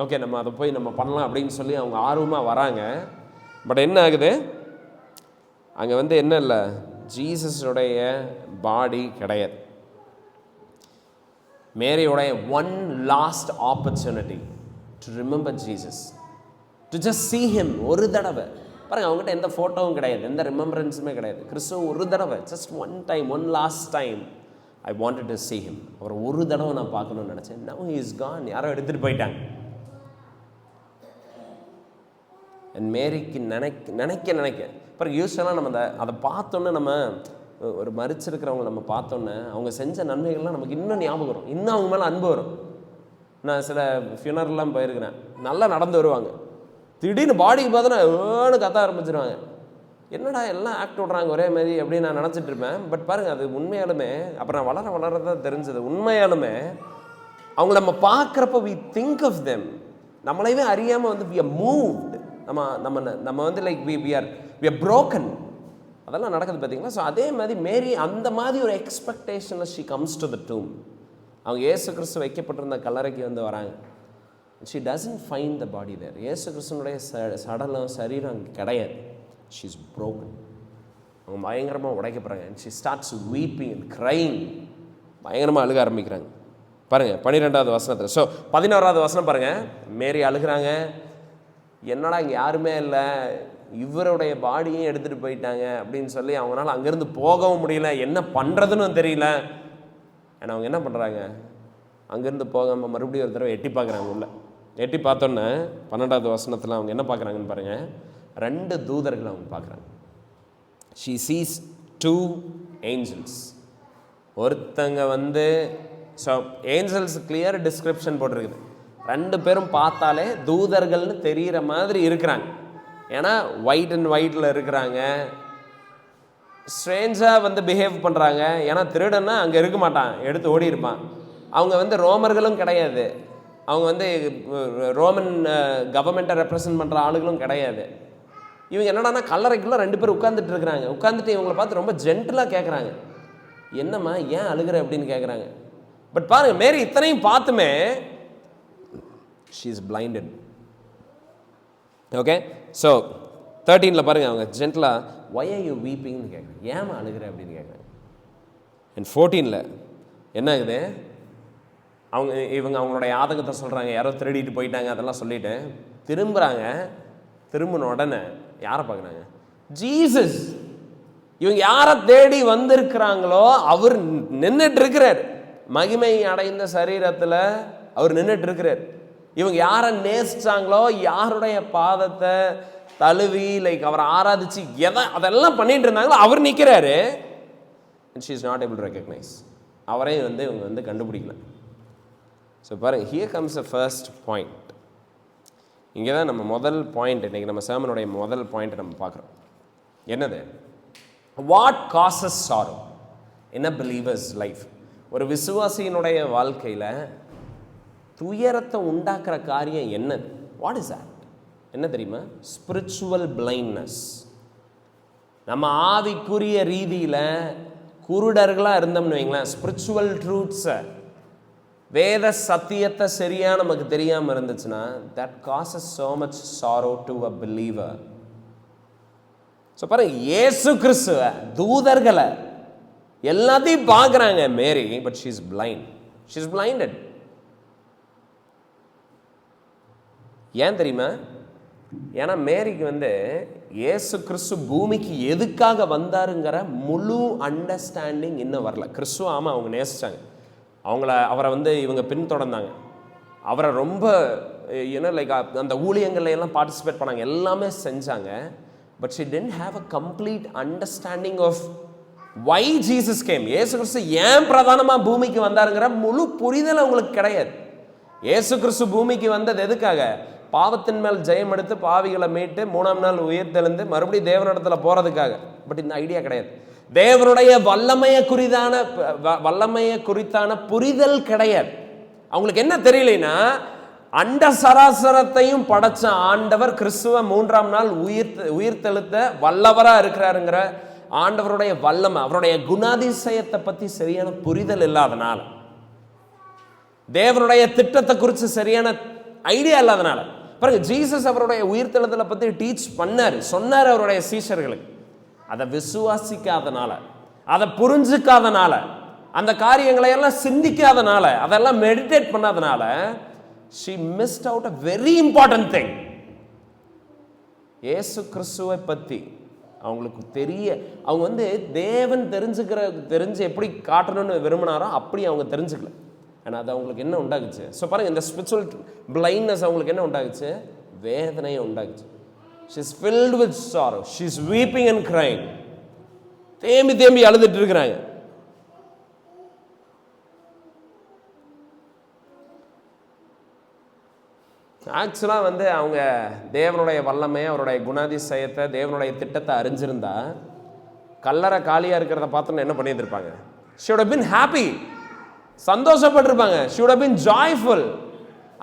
ஓகே, நம்ம அதை போய் நம்ம பண்ணலாம் அப்படின்னு சொல்லி அவங்க ஆர்வமாக வராங்க. பட் என்ன ஆகுது, அங்கே என்ன இல்லை, ஜீசஸுடைய பாடி கிடையாது. மேரியோடைய one last opportunity to remember Jesus, to just see him, ஒரு தடவை பாருங்கள். அவங்ககிட்ட எந்த ஃபோட்டோவும் கிடையாது, எந்த ரிமெம்பரன்ஸுமே கிடையாது. கிறிஸ்துவ ஒரு தடவை, just one time, one last time I wanted to see him. அவர் ஒரு தடவை நான் பார்க்கணும்னு நினச்சேன். now he is gone, யாரோ எடுத்துகிட்டு போயிட்டாங்க. அண்ட் மேரிக்கு நினைக்க பிறகு யூஸ்வலாக நம்ம அதை பார்த்தோன்னே, நம்ம ஒரு மரிச்சிருக்கிறவங்க நம்ம பார்த்தோன்னே அவங்க செஞ்ச நன்மைகள்லாம் நமக்கு இன்னும் ஞாபகம் வரும், இன்னும் அவங்க மேலே அன்பு வரும். நான் சில ஃபியூனர்லாம் போயிருக்கிறேன், நல்லா நடந்து வருவாங்க, திடீர்னு பாடிக்கு பார்த்தோன்னா ஏன்னு கத்த ஆரம்பிச்சிருவாங்க. என்னடா எல்லாம் ஆக்ட் விட்றாங்க ஒரே மாதிரி அப்படின்னு நான் நினச்சிட்டு இருப்பேன். பட் பாருங்கள், அது உண்மையாலுமே அப்புறம் வளரதான் தெரிஞ்சது. உண்மையாலுமே அவங்கள நம்ம பார்க்குறப்ப we think of them, நம்மளைவே அறியாமல் we are moved, நம்ம லைக் we are broken. அதெல்லாம் நடக்குது பார்த்தீங்களா? ஸோ அதே மாதிரி மேரி அந்த மாதிரி ஒரு எக்ஸ்பெக்டேஷனில் she comes to the tomb. அவங்க இயேசு கிறிஸ்து வைக்கப்பட்டிருந்த கல்லறைக்கு வராங்க. she doesn't find the body there. இயேசு கிறிஸ்துனுடைய சடலம், சரீரம் அங்கே கிடையாது. she is broken. அவங்க பயங்கரமாக உடைக்கப்படுறாங்க. and she starts weeping and crying. பயங்கரமாக அழுக ஆரம்பிக்கிறாங்க. பாருங்கள் 12வது வசனத்தில். ஸோ 11வது வசனம் பாருங்கள். மேரி அழுகிறாங்க. என்னடா இங்கே யாருமே இல்லை, இவருடைய பாடியும் எடுத்துகிட்டு போயிட்டாங்க அப்படின்னு சொல்லி அவங்களால அங்கேருந்து போகவும் முடியல, என்ன பண்ணுறதுன்னு தெரியல. ஏன்னா அவங்க என்ன பண்ணுறாங்க, அங்கேருந்து போகாமல் மறுபடியும் ஒரு தடவை எட்டி பார்க்குறாங்க. உள்ள எட்டி பார்த்தோன்னே 12வது வசனத்தில் அவங்க என்ன பார்க்குறாங்கன்னு பாருங்கள். 2 தூதர்கள் அவங்க பார்க்குறாங்க. she sees 2 angels. ஒருத்தங்க வந்து ஸோ ஏஞ்சல்ஸ் கிளியர் டிஸ்கிரிப்ஷன் போட்டிருக்குது. 2 பேரும் பார்த்தாலே தூதர்கள்னு தெரிகிற மாதிரி இருக்கிறாங்க. ஏன்னா ஒயிட் அண்ட் ஒயிட்டில் இருக்கிறாங்க. ஸ்ட்ரேஞ்சாக வந்து பிஹேவ் பண்ணுறாங்க. ஏன்னா திருடன்னா அங்கே இருக்க மாட்டான், எடுத்து ஓடி இருப்பான். அவங்க வந்து ரோமர்களும் கிடையாது, அவங்க வந்து ரோமன் கவர்மெண்ட்டை ரெப்ரசன்ட் பண்ணுற ஆளுகளும் கிடையாது. இவங்க என்னடானா கல்லறைக்குள்ளே 2 பேர் உட்காந்துட்டு இருக்கிறாங்க. உட்காந்துட்டு இவங்களை பார்த்து ரொம்ப ஜென்டிலாக கேட்குறாங்க, என்னம்மா ஏன் அழுகிற அப்படின்னு கேட்குறாங்க. பட் பாருங்கள், மேரி இத்தனையும் பார்த்துமே she is blinded. Okay, so 13 பாருங்கள், அவங்க ஜென்டிலாக why are you weepingன்னு கேட்குறாங்க, ஏமா அழுகிற அப்படின்னு கேட்குறாங்க. அண்ட் 14 என்ன ஆகுது, இவங்க அவங்களுடைய ஆதங்கத்தை சொல்கிறாங்க, யாரோ திருடிட்டு போயிட்டாங்க அதெல்லாம் சொல்லிட்டு திரும்புகிறாங்க. திரும்பின உடனே யாரை பார்க்குறாங்க, ஜீசஸ். இவங்க யாரை தேடி வந்திருக்கிறாங்களோ அவர் நின்றுட்டு இருக்கிறார், மகிமை அடைந்த சரீரத்தில் அவர் நின்றுட்டு இருக்கிறார். இவங்க யாரை நேசிச்சாங்களோ, யாருடைய பாதத்தை தழுவி லைக் அவரை ஆராதிச்சு அதெல்லாம் பண்ணிட்டு இருந்தாங்களோ அவர் நிற்கிறாரு. And she is not able to recognise. அவரையும் வந்து இவங்க வந்து கண்டுபிடிக்கல. ஸோ பாருங்கள், here comes a first point. இங்கே தான் நம்ம முதல் பாயிண்ட், இன்றைக்கி நம்ம sermonோடைய முதல் பாயிண்ட்டை நம்ம பார்க்குறோம். என்னது, what causes sorrow in a believers life. ஒரு விசுவாசியினுடைய வாழ்க்கையில் துயரத்தை உண்டாக்குற காரியம் என்னது, வாட் இஸ் தட், என்ன தெரியுமா, ஸ்பிரிச்சுவல் பிளைண்ட்னஸ். நம்ம ஆவிக்குரிய ரீதியில் குருடர்களாக இருந்தோம்னு வைங்களேன், ஸ்பிரிச்சுவல் ட்ரூத்ஸை வேத சத்தியத்தை சரியாக நமக்கு தெரியாமல் இருந்துச்சுன்னா that causes so much sorrow to a believer. So பாருங்க, இயேசு கிறிஸ்துவ தூதர்களை எல்லாத்தையும் பார்க்குறாங்க Mary, but she is blind, she is blinded. ஏன் தெரியுமா, ஏன்னா மேரிக்கு வந்து இயேசு கிறிஸ்து பூமிக்கு எதுக்காக வந்தாருங்கிற முழு அண்டர்ஸ்டாண்டிங் இன்னும் வரல. கிறிஸ்துவ ஆமாம் அவங்க நேசிச்சாங்க, அவரை வந்து இவங்க பின்தொடர்ந்தாங்க, அவரை ரொம்ப லைக் அந்த ஊழியங்கள்ல எல்லாம் பார்ட்டிசிபேட் பண்ணாங்க, எல்லாமே செஞ்சாங்க. But she didn't have a complete understanding of why Jesus came. Yesu Kristhu ஏன் பிரதானமாக பூமிக்கு வந்தாருங்கிற முழு புரிதல் அவங்களுக்கு கிடையாது. இயேசு கிறிஸ்து பூமிக்கு வந்தது எதுக்காக, பாவத்தின் மேல் ஜெயம் எடுத்து பாவிகளை மீட்டு 3ஆம் நாள் உயிர்த்தெழுந்து மறுபடியும் தேவனிடத்தில் போகிறதுக்காக. பட் இந்த ஐடியா கிடையாது. தேவனுடைய வல்லமையை குறித்தான புரிதல் கிடையாது அவங்களுக்கு. என்ன தெரியலைன்னா, அண்ட சராசரத்தையும் படைச்ச ஆண்டவர் கிறிஸ்துவ 3ஆம் நாள் உயிர்த்தெழுத்த வல்லவராக இருக்கிறாருங்கிற ஆண்டவருடைய வல்லமை, அவருடைய குணாதிசயத்தை பற்றி சரியான புரிதல் இல்லாதனால, தேவனுடைய திட்டத்தை குறித்து சரியான ஐடியா இல்லாதனால. பாருங்க, ஜீசஸ் அவருடைய உயிர்த்தெழுதலை பற்றி டீச் பண்ணார், சொன்னார் அவருடைய சீஷர்களுக்கு. அதை விசுவாசிக்காதனால, அதை புரிஞ்சுக்காதனால, அந்த காரியங்களை எல்லாம் சிந்திக்காதனால, அதெல்லாம் meditate பண்ணாதனால she missed out a very important thing. இயேசு கிறிஸ்துவை பற்றி அவங்களுக்கு அவங்க வந்து தேவன் தெரிஞ்சு எப்படி காட்டணும்னு விரும்பினாரோ அப்படி அவங்க தெரிஞ்சுக்கல. ஆனால் அது அவங்களுக்கு என்ன உண்டாகுச்சு. ஸோ பாருங்க, இந்த ஸ்பிரிச்சுவல் பிளைண்ட்னஸ் அவங்களுக்கு என்ன உண்டாகுச்சு, வேதனையை உண்டாகுச்சு. she is filled with sorrow, she is weeping and crying. தேம்பி அழுதுட்டு இருக்கிறாங்க. ஆக்சுவலாக வந்து அவங்க தேவனுடைய வல்லமையை, அவருடைய குணாதிசயத்தை, தேவனுடைய திட்டத்தை அறிஞ்சிருந்தா கல்லறை காலியாக இருக்கிறத பார்த்தோன்னு என்ன பண்ணியிருப்பாங்க, she would have been happy, சந்தோஷப்பட்டிருப்பாங்க, she would have been joyful,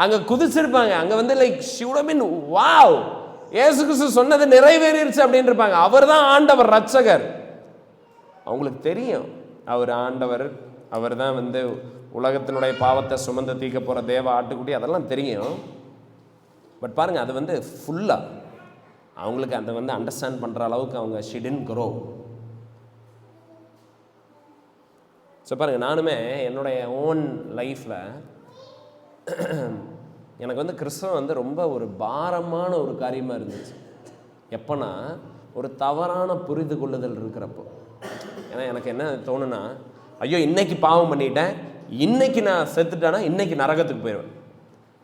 அங்கே குதிச்சிருப்பாங்க, அங்கே வந்து like she would have been wow, இயேசு கிறிஸ்து சொன்னது நிறைவேறிடுச்சு அப்படின்னு இருப்பாங்க. அவர் தான் ஆண்டவர், ரட்சகர். அவங்களுக்கு தெரியும் அவர் ஆண்டவர், அவர் தான் வந்து உலகத்தினுடைய பாவத்தை சுமந்து தீர்க்க போகிற தேவ ஆட்டுக்குட்டி, அதெல்லாம் தெரியும். பட் பாருங்கள், அது வந்து ஃபுல்லாக அவங்களுக்கு அதை வந்து அண்டர்ஸ்டாண்ட் பண்ணுற அளவுக்கு அவங்க she didn't grow. ஸோ பாருங்கள், நானுமே என்னுடைய ஓன் லைஃப்பில் எனக்கு வந்து கிறிஸ்தவம் வந்து ரொம்ப ஒரு பாரமான ஒரு காரியமாக இருந்துச்சு. எப்போனா ஒரு தவறான புரிந்து கொள்ளுதல் இருக்கிறப்போ. ஏன்னா எனக்கு என்ன தோணுன்னா, ஐயோ இன்னைக்கு பாவம் பண்ணிட்டேன், இன்னைக்கு நான் செத்துட்டேன்னா இன்னைக்கு நரகத்துக்கு போயிடுவேன்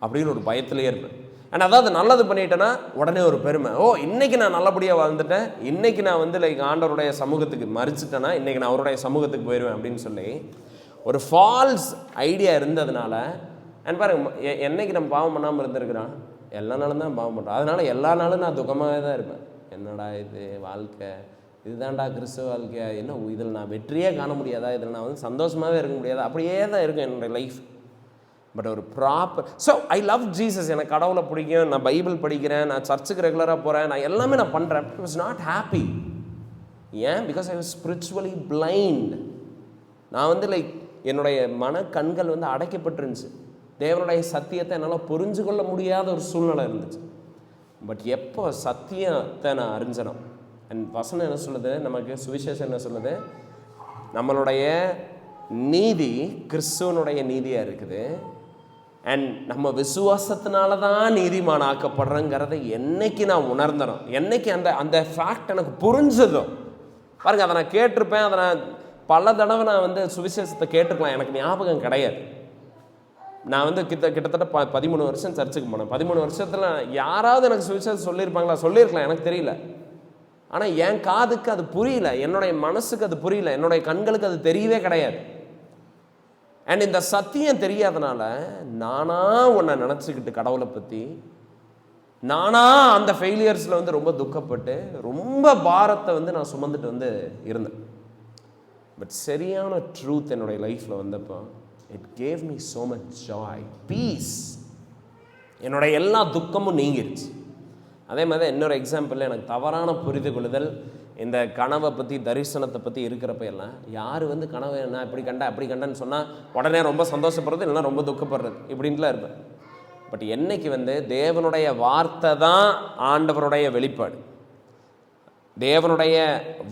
அப்படின்னு ஒரு பயத்திலே இருப்பேன். ஆனால் அதாவது நல்லது பண்ணிட்டேன்னா உடனே ஒரு பெருமை, ஓ இன்னைக்கு நான் நல்லபடியாக வாழ்ந்துட்டேன், இன்னைக்கு நான் வந்து லைக் ஆண்டவருடைய சமூகத்துக்கு மறிச்சிட்டேன்னா இன்னைக்கு நான் அவருடைய சமூகத்துக்கு போயிடுவேன் அப்படின்னு சொல்லி ஒரு ஃபால்ஸ் ஐடியா இருந்ததுனால. அண்ட் பாருங்க, என்னைக்கு நம்ம பாவம் பண்ணாமல் இருந்திருக்கிறான், எல்லா நாளும் தான் பாவம் பண்ணுறோம். அதனால எல்லா நாளும் நான் துக்கமாகவே தான் இருப்பேன். என்னடா இது வாழ்க்கை, இதுதான்டா கிறிஸ்துவ வாழ்க்கையா, என்ன இதில் நான் வெற்றியே காண முடியாதா, இதில் நான் வந்து சந்தோஷமாகவே இருக்க முடியாதா, அப்படியே தான் இருக்கும் என்னுடைய லைஃப். பட் ஒரு proper, so I love Jesus, எனக்கு கடவுளை பிடிக்கும், நான் பைபிள் படிக்கிறேன், நான் சர்ச்சுக்கு ரெகுலராக போகிறேன், நான் எல்லாமே நான் பண்ணுறேன். I was not happy. ஏன்? Because I was spiritually blind. நான் வந்து லைக் என்னுடைய மன கண்கள் வந்து அடைக்கப்பட்டிருந்துச்சு. தேவனுடைய சத்தியத்தை என்னால் புரிஞ்சு கொள்ள முடியாத ஒரு சூழ்நிலை இருந்துச்சு. பட் எப்போ சத்தியத்தை நான் அறிஞ்சனும், அண்ட் வசனம் என்ன சொல்லுது, நமக்கு சுவிசேஷம் என்ன சொல்லுது, நம்மளுடைய நீதி கிறிஸ்துவனுடைய நீதியாக இருக்குது. அண்ட் நம்ம விசுவாசத்தினால தான் நீதிமான் ஆக்கப்படுறங்கிறத என்னைக்கு நான் உணர்ந்தனும், என்னைக்கு அந்த அந்த ஃபேக்ட் எனக்கு புரிஞ்சதோ, பாருங்க அதை நான் கேட்டிருப்பேன், அதை நான் பல தடவை நான் வந்து சுவிசேஷத்தை கேட்டிருக்கலாம், எனக்கு ஞாபகம் கிடையாது. நான் வந்து கிட்டத்தட்ட 13 வருஷம் சர்ச்சுக்கு போனேன். 13 வருஷத்தில் யாராவது எனக்கு சுவிசேஷம் சொல்லியிருப்பாங்களா? சொல்லியிருக்கலாம், எனக்கு தெரியல. ஆனால் என் காதுக்கு அது புரியல, என்னுடைய மனசுக்கு அது புரியல, என்னுடைய கண்களுக்கு அது தெரியவே கிடையாது. அண்ட் இந்த சத்தியம் தெரியாதனால நானா உன்னை நினச்சிக்கிட்டு கடவுளை பற்றி நானா அந்த ஃபெயிலியர்ஸில் வந்து ரொம்ப துக்கப்பட்டு ரொம்ப பாரத்தை வந்து நான் சுமந்துட்டு வந்து இருந்தேன். பட் சரியான ட்ரூத் என்னுடைய லைஃப்பில் வந்தப்போ it gave me so much joy, peace. என்னுடைய எல்லா துக்கமும் நீங்கிருச்சு. அதே மாதிரி இன்னொரு எக்ஸாம்பிள், எனக்கு தவறான புரிந்து கொள்ளுதல் இந்த கனவை பற்றி தரிசனத்தை பற்றி இருக்கிறப்ப எல்லாம் யார் வந்து கனவை என்ன இப்படி கண்ட அப்படி கண்டன்னு சொன்னால் உடனே ரொம்ப சந்தோஷப்படுறது, இல்லைன்னா ரொம்ப துக்கப்படுறது, இப்படின்ட்டுலாம் இருப்பேன். பட் என்னைக்கு வந்து தேவனுடைய வார்த்தை தான் ஆண்டவருடைய வெளிப்பாடு, தேவனுடைய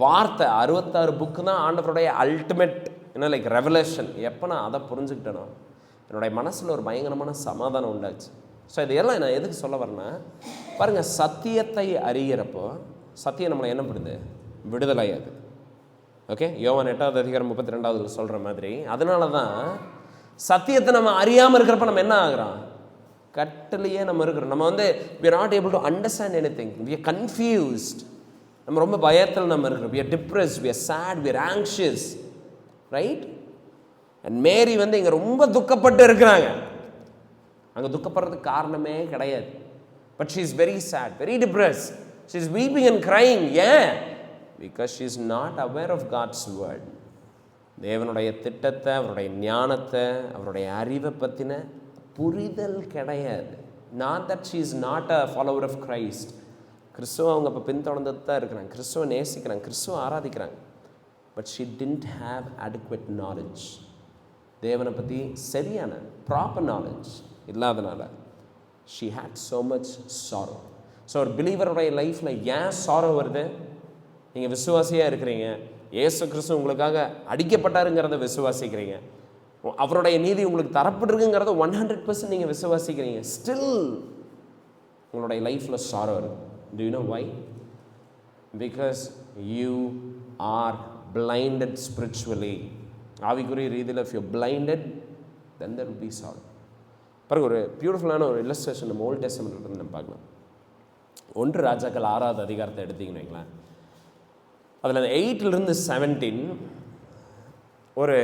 வார்த்தை 66 புக்கு தான் ஆண்டவருடைய அல்டிமேட் என்ன லைக் ரெவலேஷன், எப்போ நான் அதை புரிஞ்சுக்கிட்டேனோ என்னுடைய மனசில் ஒரு பயங்கரமான சமாதானம் உண்டாச்சு. ஸோ இதெல்லாம் நான் எதுக்கு சொல்ல வரேன்னா, பாருங்கள், சத்தியத்தை அறிகிறப்போ சத்தியம் நம்மளை என்ன பண்ணுது, விடுதலையாது. ஓகே, யோவான் 8வது அதிகாரம் 32வது சொல்கிற மாதிரி. அதனால தான் சத்தியத்தை நம்ம அறியாமல் இருக்கிறப்ப நம்ம என்ன ஆகுறோம், கட்டிலேயே நம்ம இருக்கிறோம். நம்ம வந்து we are not able to understand anything, we are confused. நம்ம ரொம்ப பயத்தில் நம்ம இருக்கிறோம், we are depressed, we are sad, we are anxious, right? and மேரி வந்து இங்கே ரொம்ப துக்கப்பட்டு இருக்கிறாங்க. அங்கே துக்கப்படுறதுக்கு காரணமே கிடையாது. But she is very sad, very depressed, she is weeping and crying. ஏன்? because she is not aware of God's word. தேவனுடைய திட்டத்தை, அவருடைய ஞானத்தை, அவருடைய அறிவை பற்றின புரிதல் கிடையாது. not that she is not a follower of Christ. கிறிஸ்துவ அவங்க இப்போ பின்தொடர்ந்து தான் இருக்கிறாங்க, கிறிஸ்துவ நேசிக்கிறாங்க, கிறிஸ்துவ ஆராதிக்கிறாங்க. But she didn't have adequate knowledge. தேவனை பற்றி சரியான ப்ராப்பர் நாலேஜ் இல்லாதனால she had so much sorrow. So ஒரு பிலீவருடைய லைஃப்பில் ஏன் சாரோ வருது? நீங்கள் விசுவாசியாக இருக்கிறீங்க, இயேசு கிறிஸ்து உங்களுக்காக அடிக்கப்பட்டாருங்கிறத விசுவாசிக்கிறீங்க, அவருடைய நீதி உங்களுக்கு தரப்பட்டிருக்குங்கிறத 100% நீங்கள் விசுவாசிக்கிறீங்க. ஸ்டில் உங்களுடைய லைஃப்பில் சாரோ இருக்குது. Do you know why? Because you are blinded spiritually. ஆவிக்குரிய ரீதியில் if you're blinded, then there will be sorrow. பாருங்க, ஒரு பியூட்டிஃபுல்லான ஒரு இல்லஸ்ட்ரேஷன் நம்ம ஓல்ட் டெஸ்டமென்ட்ல நம்ம பார்க்கலாம். 1 ராஜாக்கள் 6வது அதிகாரத்தை எடுத்தீங்கன்னு வைங்களேன், அதில் 8 to 17 ஒரு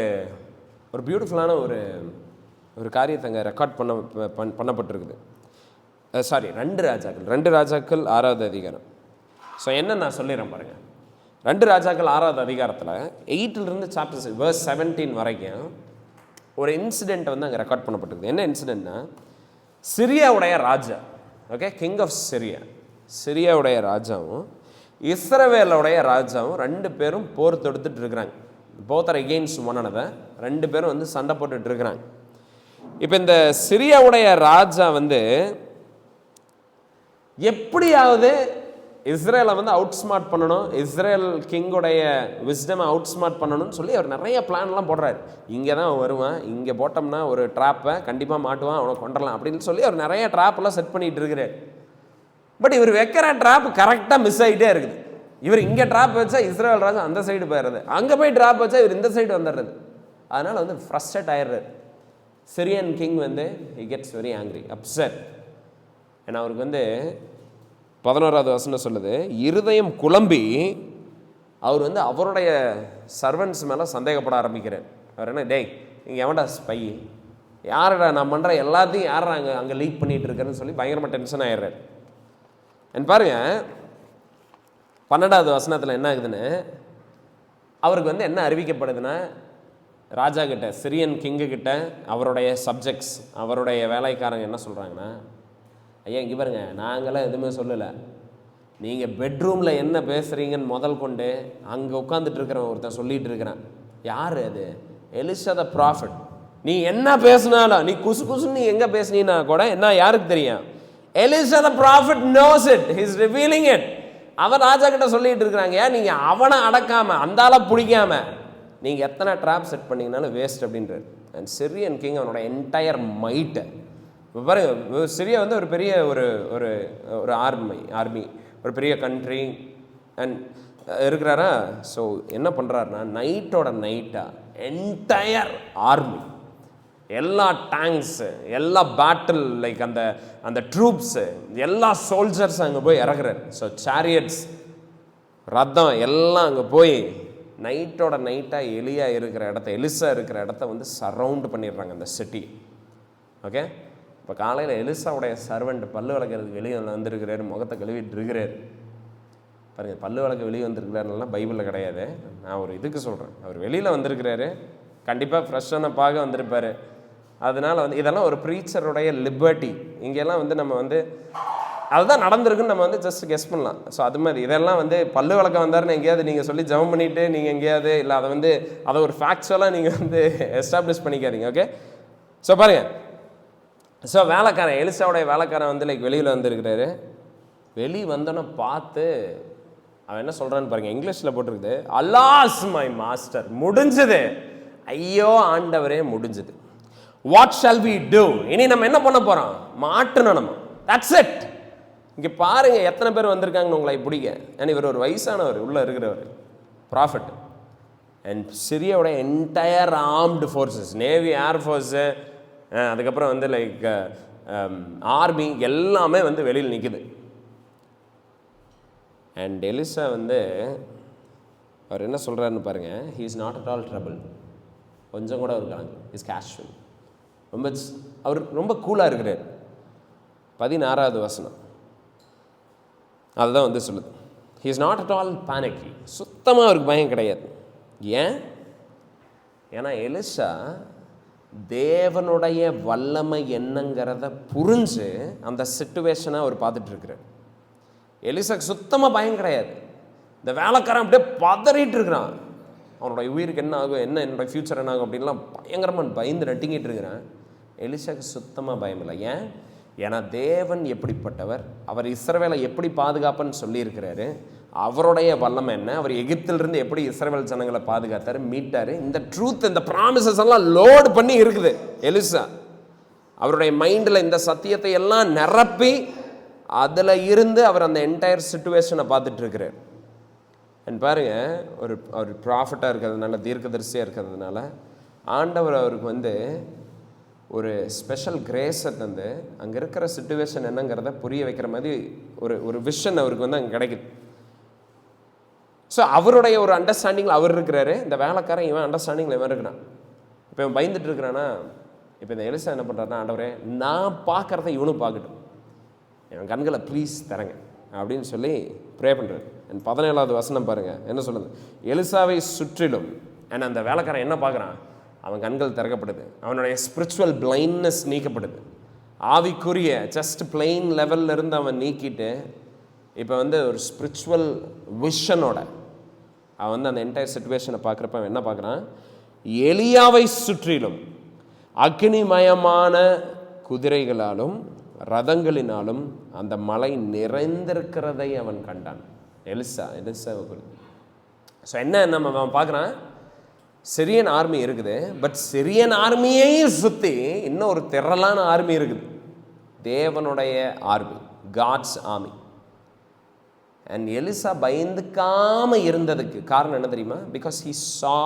ஒரு பியூட்டிஃபுல்லான ஒரு காரியத்தை அங்கே ரெக்கார்ட் பண்ணப்பட்டிருக்குது. சாரி, 2 ராஜாக்கள் 6வது அதிகாரம். ஸோ என்ன நான் சொல்லிடுறேன் பாருங்கள். 2 ராஜாக்கள் 6வது அதிகாரத்தில் 8 சாப்டர்ஸ் verse 17 வரைக்கும் ஒரு இன்சிடெண்ட் வந்து அங்கே ரெக்கார்ட் பண்ணப்பட்டிருக்குது. என்ன இன்சிடெண்ட்னா, சிரியாவுடைய ராஜா, ஓகே, கிங் ஆஃப் சிரியாவுடைய ராஜாவும் இஸ்ரவேலுடைய ராஜாவும் 2 பேரும் போர் தொடுத்துட்டு இருக்கிறாங்க. both are against one another. 2 பேரும் வந்து சண்டை போட்டுட்டு இருக்கிறாங்க. இப்போ இந்த சிரியாவுடைய ராஜா வந்து எப்படியாவது இஸ்ரேலை வந்து அவுட் ஸ்மார்ட் பண்ணணும், இஸ்ரேல் கிங்கோடைய விஸ்டம் அவுட் ஸ்மார்ட் பண்ணணும்னு சொல்லி அவர் நிறைய பிளான்லாம் போடுறாரு. இங்கே தான் வருவான், இங்கே போட்டோம்னா ஒரு ட்ராப்பை கண்டிப்பாக மாட்டுவான், அவனை கொண்டலாம் அப்படின்னு சொல்லி அவர் நிறைய ட்ராப்பெல்லாம் செட் பண்ணிகிட்டு இருக்கிறார். பட் இவர் வைக்கிற ட்ராப் கரெக்டாக மிஸ் ஆகிட்டே இருக்குது. இவர் இங்கே ட்ராப் வச்சா இஸ்ரேல் ராஜா அந்த சைடு போயிடுறது, அங்கே போய் ட்ராப் வச்சா இவர் இந்த சைடு வந்துடுறது. அதனால் வந்து ஃப்ரஸ்ட்ரேட் ஆயிடுறாரு. சிரியன் கிங் வந்து he gets very angry, upset. ஏன்னா அவருக்கு வந்து 11வது வசனம் சொல்லுது, இருதயம் குழம்பி அவர் வந்து அவருடைய சர்வன்ட்ஸ் மேலே சந்தேகப்பட ஆரம்பிக்கிறார். அவர் என்ன, டேய் இங்கே எவன்டா ஸ்பை, யாரடா நான் பண்ணுற எல்லாத்தையும் யாரா அங்கே லீக் பண்ணிகிட்டு இருக்கேன்னு சொல்லி பயங்கரமாக டென்ஷன் ஆகிடுறாரு. பாருங்க 12வது வசனத்தில் என்ன ஆகுதுன்னு, அவருக்கு வந்து என்ன அறிவிக்கப்படுதுன்னா, ராஜா கிட்ட, சிரியன் கிங்கு கிட்ட அவருடைய சப்ஜெக்ட்ஸ், அவருடைய வேலைக்காரங்க என்ன சொல்கிறாங்கன்னா, ஐயா இங்கே பாருங்க, நாங்களாம் எதுவுமே சொல்லலை, நீங்கள் பெட்ரூமில் என்ன பேசுகிறீங்கன்னு முதல் கொண்டு அங்கே உட்காந்துட்டு இருக்கிறவன் ஒருத்தன் சொல்லிகிட்டு இருக்கிறான். யார் அது? எலிஷா த ப்ராஃபிட். நீ என்ன பேசினாலும், நீ குசு குசுன்னு நீ எங்கே பேசுனீன்னா கூட என்ன யாருக்கு தெரியும்? எலிஷா த profit knows it, he is revealing it. அவன் ராஜா கிட்ட சொல்லிட்டு இருக்கிறாங்க, ஏன் நீங்கள் அவனை அடக்காமல் அந்த ஆளை பிடிக்காம நீங்கள் எத்தனை ட்ராப் செட் பண்ணிங்கனாலும் வேஸ்ட் அப்படின்றார். அண்ட் சிரியன் கிங் அவனோட என்டையர் மைட்டை இப்போ பாருங்க, சிரியா வந்து ஒரு பெரிய ஒரு ஒரு ஒரு ஆர்மி ஒரு பெரிய கண்ட்ரி அண்ட் இருக்கிறாரா. ஸோ என்ன பண்ணுறாருன்னா, நைட்டோட நைட்டாக என்டையர் ஆர்மி, எல்லா டேங்க்ஸு, எல்லா பேட்டில் லைக் அந்த அந்த ட்ரூப்ஸு, எல்லா சோல்ஜர்ஸ் அங்கே போய் இறக்குறாரு. ஸோ சேரியட்ஸ், ரத்தம் எல்லாம் அங்கே போய் நைட்டோட நைட்டாக எலிசா இருக்கிற இடத்த வந்து சரவுண்டு பண்ணிடுறாங்க அந்த சிட்டி. ஓகே, இப்போ காலையில் எலிசாவுடைய சர்வெண்ட் பல்லு விளக்கிறதுக்கு வெளியே வந்திருக்கிறாரு, முகத்தை கழுவிட்டு இருக்கிறார். பாருங்கள், பல்லு விளக்க வெளியே வந்திருக்கிறாருலாம் பைபிளில் கிடையாது, நான் ஒரு இதுக்கு சொல்கிறேன். அவர் வெளியில் வந்திருக்கிறாரு, கண்டிப்பாக ஃப்ரெஷ்ஷான பார்க்க வந்திருப்பார். அதனால் வந்து இதெல்லாம் ஒரு ப்ரீச்சருடைய லிபர்ட்டி. இங்கெல்லாம் வந்து நம்ம வந்து அதுதான் நடந்திருக்குன்னு நம்ம வந்து ஜஸ்ட் கெஸ் பண்ணலாம். ஸோ அது மாதிரி இதெல்லாம் வந்து பல்லு விளக்க வந்தாருன்னு எங்கேயாவது நீங்கள் சொல்லி ஜெபம் பண்ணிவிட்டு நீங்கள் எங்கேயாவது இல்லை அதை ஒரு ஃபேக்சுவலாக நீங்கள் வந்து எஸ்டாப்ளிஷ் பண்ணிக்காதீங்க. ஓகே, ஸோ பாருங்கள், ஸோ வேலைக்காரன், எலிசாவுடைய வேலைக்காரன் வந்து லைக் வெளியில் வந்துருக்கிறாரு. வெளியே வந்தோன்னே பார்த்து அவன் என்ன சொல்கிறான்னு பாருங்கள். இங்கிலீஷில் போட்டிருக்குது, அல்லாஸ் மை மாஸ்டர், முடிஞ்சது, ஐயோ ஆண்டவரே முடிஞ்சது, வாட் ஷால் வி டூ, இனி நம்ம என்ன பண்ண போகிறோம், மாட்டணும் நம்ம, தட்ஸ் இட். இங்கே பாருங்கள் எத்தனை பேர் வந்திருக்காங்கன்னு உங்களை பிடிக்க. ஏன்னா இவர் ஒரு வயசானவர், உள்ளே இருக்கிறவர், ப்ராஃபிட். அண்ட் சிரியாவோட entire armed forces, navy, air force, அதுக்கப்புறம் வந்து லைக் ஆர்மி எல்லாமே வந்து வெளியில் நிற்குது. அண்ட் எலிசா வந்து அவர் என்ன சொல்கிறாருன்னு பாருங்கள், he is not at all trouble, கொஞ்சம் கூட இருக்காங்க, இஸ் கேஷுவல், அவர் ரொம்ப கூலாக இருக்கிறார். 16வது வசனம் அதுதான் வந்து சொல்லுது, he is not at all panicky, சுத்தமாக அவருக்கு பயம் கிடையாது. ஏன்னா எலிசா தேவனுடைய வல்லமை என்னங்கிறத புரிஞ்சு அந்த சிச்சுவேஷனை அவர் பார்த்துட்டு இருக்கிறார். எலிசாக்கு சுத்தமாக பயம் கிடையாது. இந்த வேலைக்காரன் அப்படியே பதறிட்டு இருக்கிறான், அவனோட உயிருக்கு என்ன ஆகும், என்னோட ஃப்யூச்சர் என்ன ஆகும் அப்படின்லாம் பயங்கரமாக பயந்து நட்டிங்கிட்டு இருக்கிறான். எலிசாக்கு சுத்தமாக பயம் இல்லை. ஏன்னா தேவன் எப்படிப்பட்டவர், அவர் இஸ்ரவேலை எப்படி பாதுகாப்புன்னு சொல்லியிருக்கிறாரு, அவருடைய வல்லமை என்ன, அவர் எகிப்திலிருந்து எப்படி இஸ்ரவேல் ஜனங்களை பாதுகாத்தார், மீட்டார், இந்த ட்ரூத், இந்த ப்ராமிசஸ் எல்லாம் லோடு பண்ணி இருக்குது எலிசா. அவருடைய மைண்டில் இந்த சத்தியத்தை எல்லாம் நிரப்பி அதில் இருந்து அவர் அந்த என்டையர் சிச்சுவேஷனை பார்த்துட்டு இருக்கிறார். அண்ட் பாருங்க, அவர் ப்ராஃபிட்டாக இருக்கிறதுனால, தீர்க்கதரிசியாக இருக்கிறதுனால ஆண்டவர் அவருக்கு வந்து ஒரு ஸ்பெஷல் கிரேஸை தந்து அங்கே இருக்கிற சிச்சுவேஷன் என்னங்கிறத புரிய வைக்கிற மாதிரி ஒரு விஷன் அவருக்கு வந்து அங்கே கிடைக்குது. ஸோ அவருடைய ஒரு அண்டர்ஸ்டாண்டிங்கில் அவர் இருக்கிறாரு, இந்த வேலைக்காரன் இவன் அண்டர்ஸ்டாண்டிங்கில் இவன் இருக்கிறான். இப்போ இவன் பயந்துட்டு இருக்கிறான்னா, இப்போ இந்த எலிசா என்ன பண்ணுறாருன்னா, ஆண்டவரே நான் பார்க்குறத இவனும் பார்க்கட்டும், என் கண்களை ப்ளீஸ் தரங்க அப்படின்னு சொல்லி ப்ரே பண்ணுறாரு. அண்ட் 17வது வசனம் பாருங்கள் என்ன சொல்லுது, எலிசாவை சுற்றிலும், அண்ட் அந்த வேலைக்காரன் என்ன பார்க்குறான், அவன் கண்கள் திறக்கப்படுது, அவனுடைய ஸ்பிரிச்சுவல் பிளைண்ட்னஸ் நீக்கப்படுது, ஆவிக்குரிய ஜஸ்ட் பிளெயின் லெவலில் இருந்து அவன் நீக்கிட்டு இப்போ வந்து ஒரு ஸ்பிரிச்சுவல் விஷனோட அவன் வந்து அந்த என்டையர் சிச்சுவேஷனை பார்க்குறப்ப அவன் என்ன பார்க்குறான், எலியாவை சுற்றிலும் அக்னிமயமான குதிரைகளாலும் ரதங்களினாலும் அந்த மலை நிறைந்திருக்கிறதை அவன் கண்டான். எலிசா. ஸோ என்ன நம்ம பார்க்குறான், சிரியன் ஆர்மி இருக்குது, பட் சிரியன் ஆர்மியை சுற்றி இன்னும் ஒரு திரளான ஆர்மி இருக்குது, தேவனுடைய army, God's army. And Elisha பயந்துக்காம இருந்ததுக்கு காரணம் என்ன தெரியுமா? Because he saw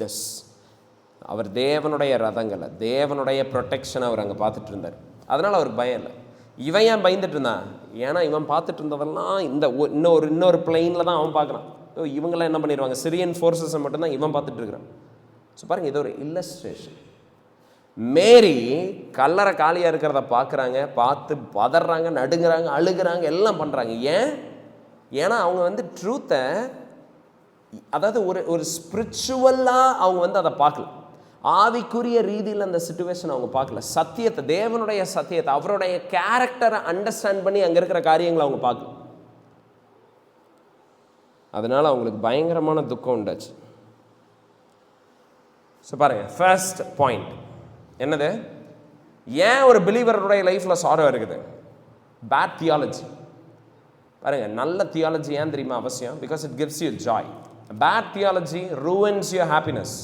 this. அவர் தேவனுடைய ரதங்களை, தேவனுடைய ப்ரொடெக்ஷனை அவர் அங்கே பார்த்துட்டு இருந்தார். அதனால் அவருக்கு பயம் இல்லை. இவன் ஏன் பயந்துட்டு இருந்தான்? ஏன்னா இவன் பார்த்துட்டு இருந்ததெல்லாம் இந்த இன்னொரு பிளெயினில் தான் அவன் பார்க்குறான். இவங்களாம் என்ன பண்ணிடுவாங்க, சிரியன் ஃபோர்ஸஸை மட்டும்தான் இவன் பார்த்துட்டு இருக்கிறான். ஸோ பாருங்கள், இது ஒரு இல்லஸ்ட்ரேஷன். மேரி கல்லறை காலியாக இருக்கிறத பார்க்குறாங்க, பார்த்து பதறாங்க, நடுங்கிறாங்க, அழுகிறாங்க, எல்லாம் பண்ணுறாங்க. ஏன்னா அவங்க ட்ரூத்தை, அதாவது ஒரு ஸ்பிரிச்சுவலாக அவங்க அதை பார்க்கல, ஆவிக்குரிய ரீதியில் அந்த சிச்சுவேஷன் அவங்க பார்க்கல. சத்தியத்தை, தேவனுடைய சத்தியத்தை, அவருடைய கேரக்டரை அண்டர்ஸ்டாண்ட் பண்ணி அங்கே இருக்கிற காரியங்களை அவங்க பார்க்கல. அதனால் அவங்களுக்கு பயங்கரமான துக்கம் உண்டாச்சு. ஸோ பாருங்கள், ஃபர்ஸ்ட் பாயிண்ட் என்னது? ஏன் ஒரு பிலீவருடைய லைஃப்பில் சாரோ இருக்குது? Bad theology. பாருங்கள், நல்ல தியாலஜி ஏன் தெரியுமா அவசியம்? Because it gives you joy. Bad theology ruins your happiness.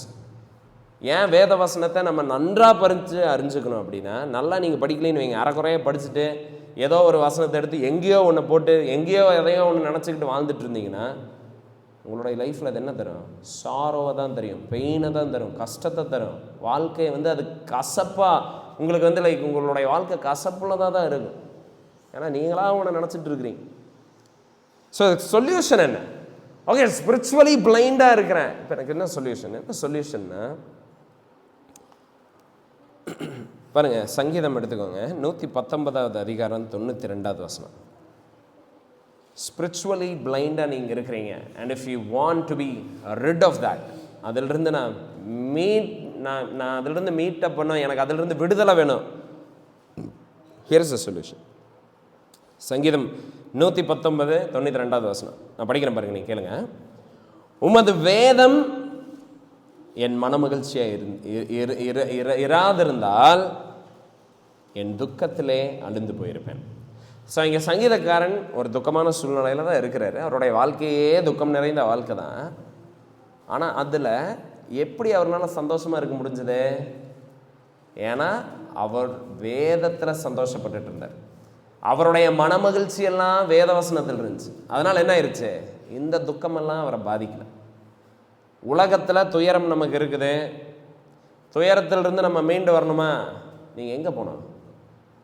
ஏன் வேத வசனத்தை நம்ம நன்றாக அறிஞ்சுக்கணும் அப்படின்னா, நல்லா நீங்கள் படிக்கலன்னு வைங்க, அரைக்குறையாக படிச்சுட்டு ஏதோ ஒரு வசனத்தை எடுத்து எங்கேயோ ஒன்று போட்டு எங்கேயோ எதையோ ஒன்று நினச்சிக்கிட்டு வாழ்ந்துட்டு இருந்தீங்கன்னா உங்களுடைய லைஃப்பில் அது என்ன தரும்? சாரோவை தான் தெரியும், பெயினை தான் தரும், கஷ்டத்தை தரும். வாழ்க்கையை அது கசப்பாக உங்களுக்கு லைக் உங்களுடைய வாழ்க்கை கசப்புள்ளதாக தான் இருக்கும். ஏன்னா நீங்களாக ஒன்று நினச்சிட்டு இருக்கிறீங்க. ஸோ சொல்யூஷன் என்ன? ஓகே, ஸ்பிரிச்சுவலி பிளைண்டாக இருக்கிறேன், இப்போ எனக்கு என்ன சொல்யூஷன்? என்ன சொல்யூஷன்னா பாருங்கள், சங்கீதம் எடுத்துக்கோங்க, 119வது அதிகாரம் 92வது வசனம். ஸ்பிரிச்சுவலி பிளைண்டாக நீங்கள் இருக்கிறீங்க, and if you want to be rid of that, அதிலிருந்து நான் அதிலிருந்து மீட்டப் பண்ண, எனக்கு அதிலிருந்து விடுதலை வேணும். Here is a solution. சங்கீதம் 119:92வது வசனம் நான் படிக்கிறேன் பாருங்க, நீங்கள் கேளுங்க. உமது வேதம் என் மனமகிழ்ச்சியாக இராதிருந்தால் என் துக்கத்திலே அழிந்து போயிருப்பேன். ஸோ இங்கே சங்கீதக்காரன் ஒரு துக்கமான சூழ்நிலையில் தான் இருக்கிறாரு. அவருடைய வாழ்க்கையே துக்கம் நிறைந்த வாழ்க்கை தான். ஆனால் அதில் எப்படி அவரால் சந்தோஷமாக இருக்க முடிஞ்சது? ஏன்னா அவர் வேதத்தில் சந்தோஷப்பட்டுட்டு இருந்தார். அவருடைய மனமகிழ்ச்சியெல்லாம் வேதவசனத்தில் இருந்துச்சு. அதனால் என்ன ஆயிடுச்சு? இந்த துக்கமெல்லாம் அவரை பாதிக்கல. உலகத்தில் துயரம் நமக்கு இருக்குது, துயரத்திலிருந்து நம்ம மீண்டு வரணுமா? நீங்கள் எங்கே போனோம்?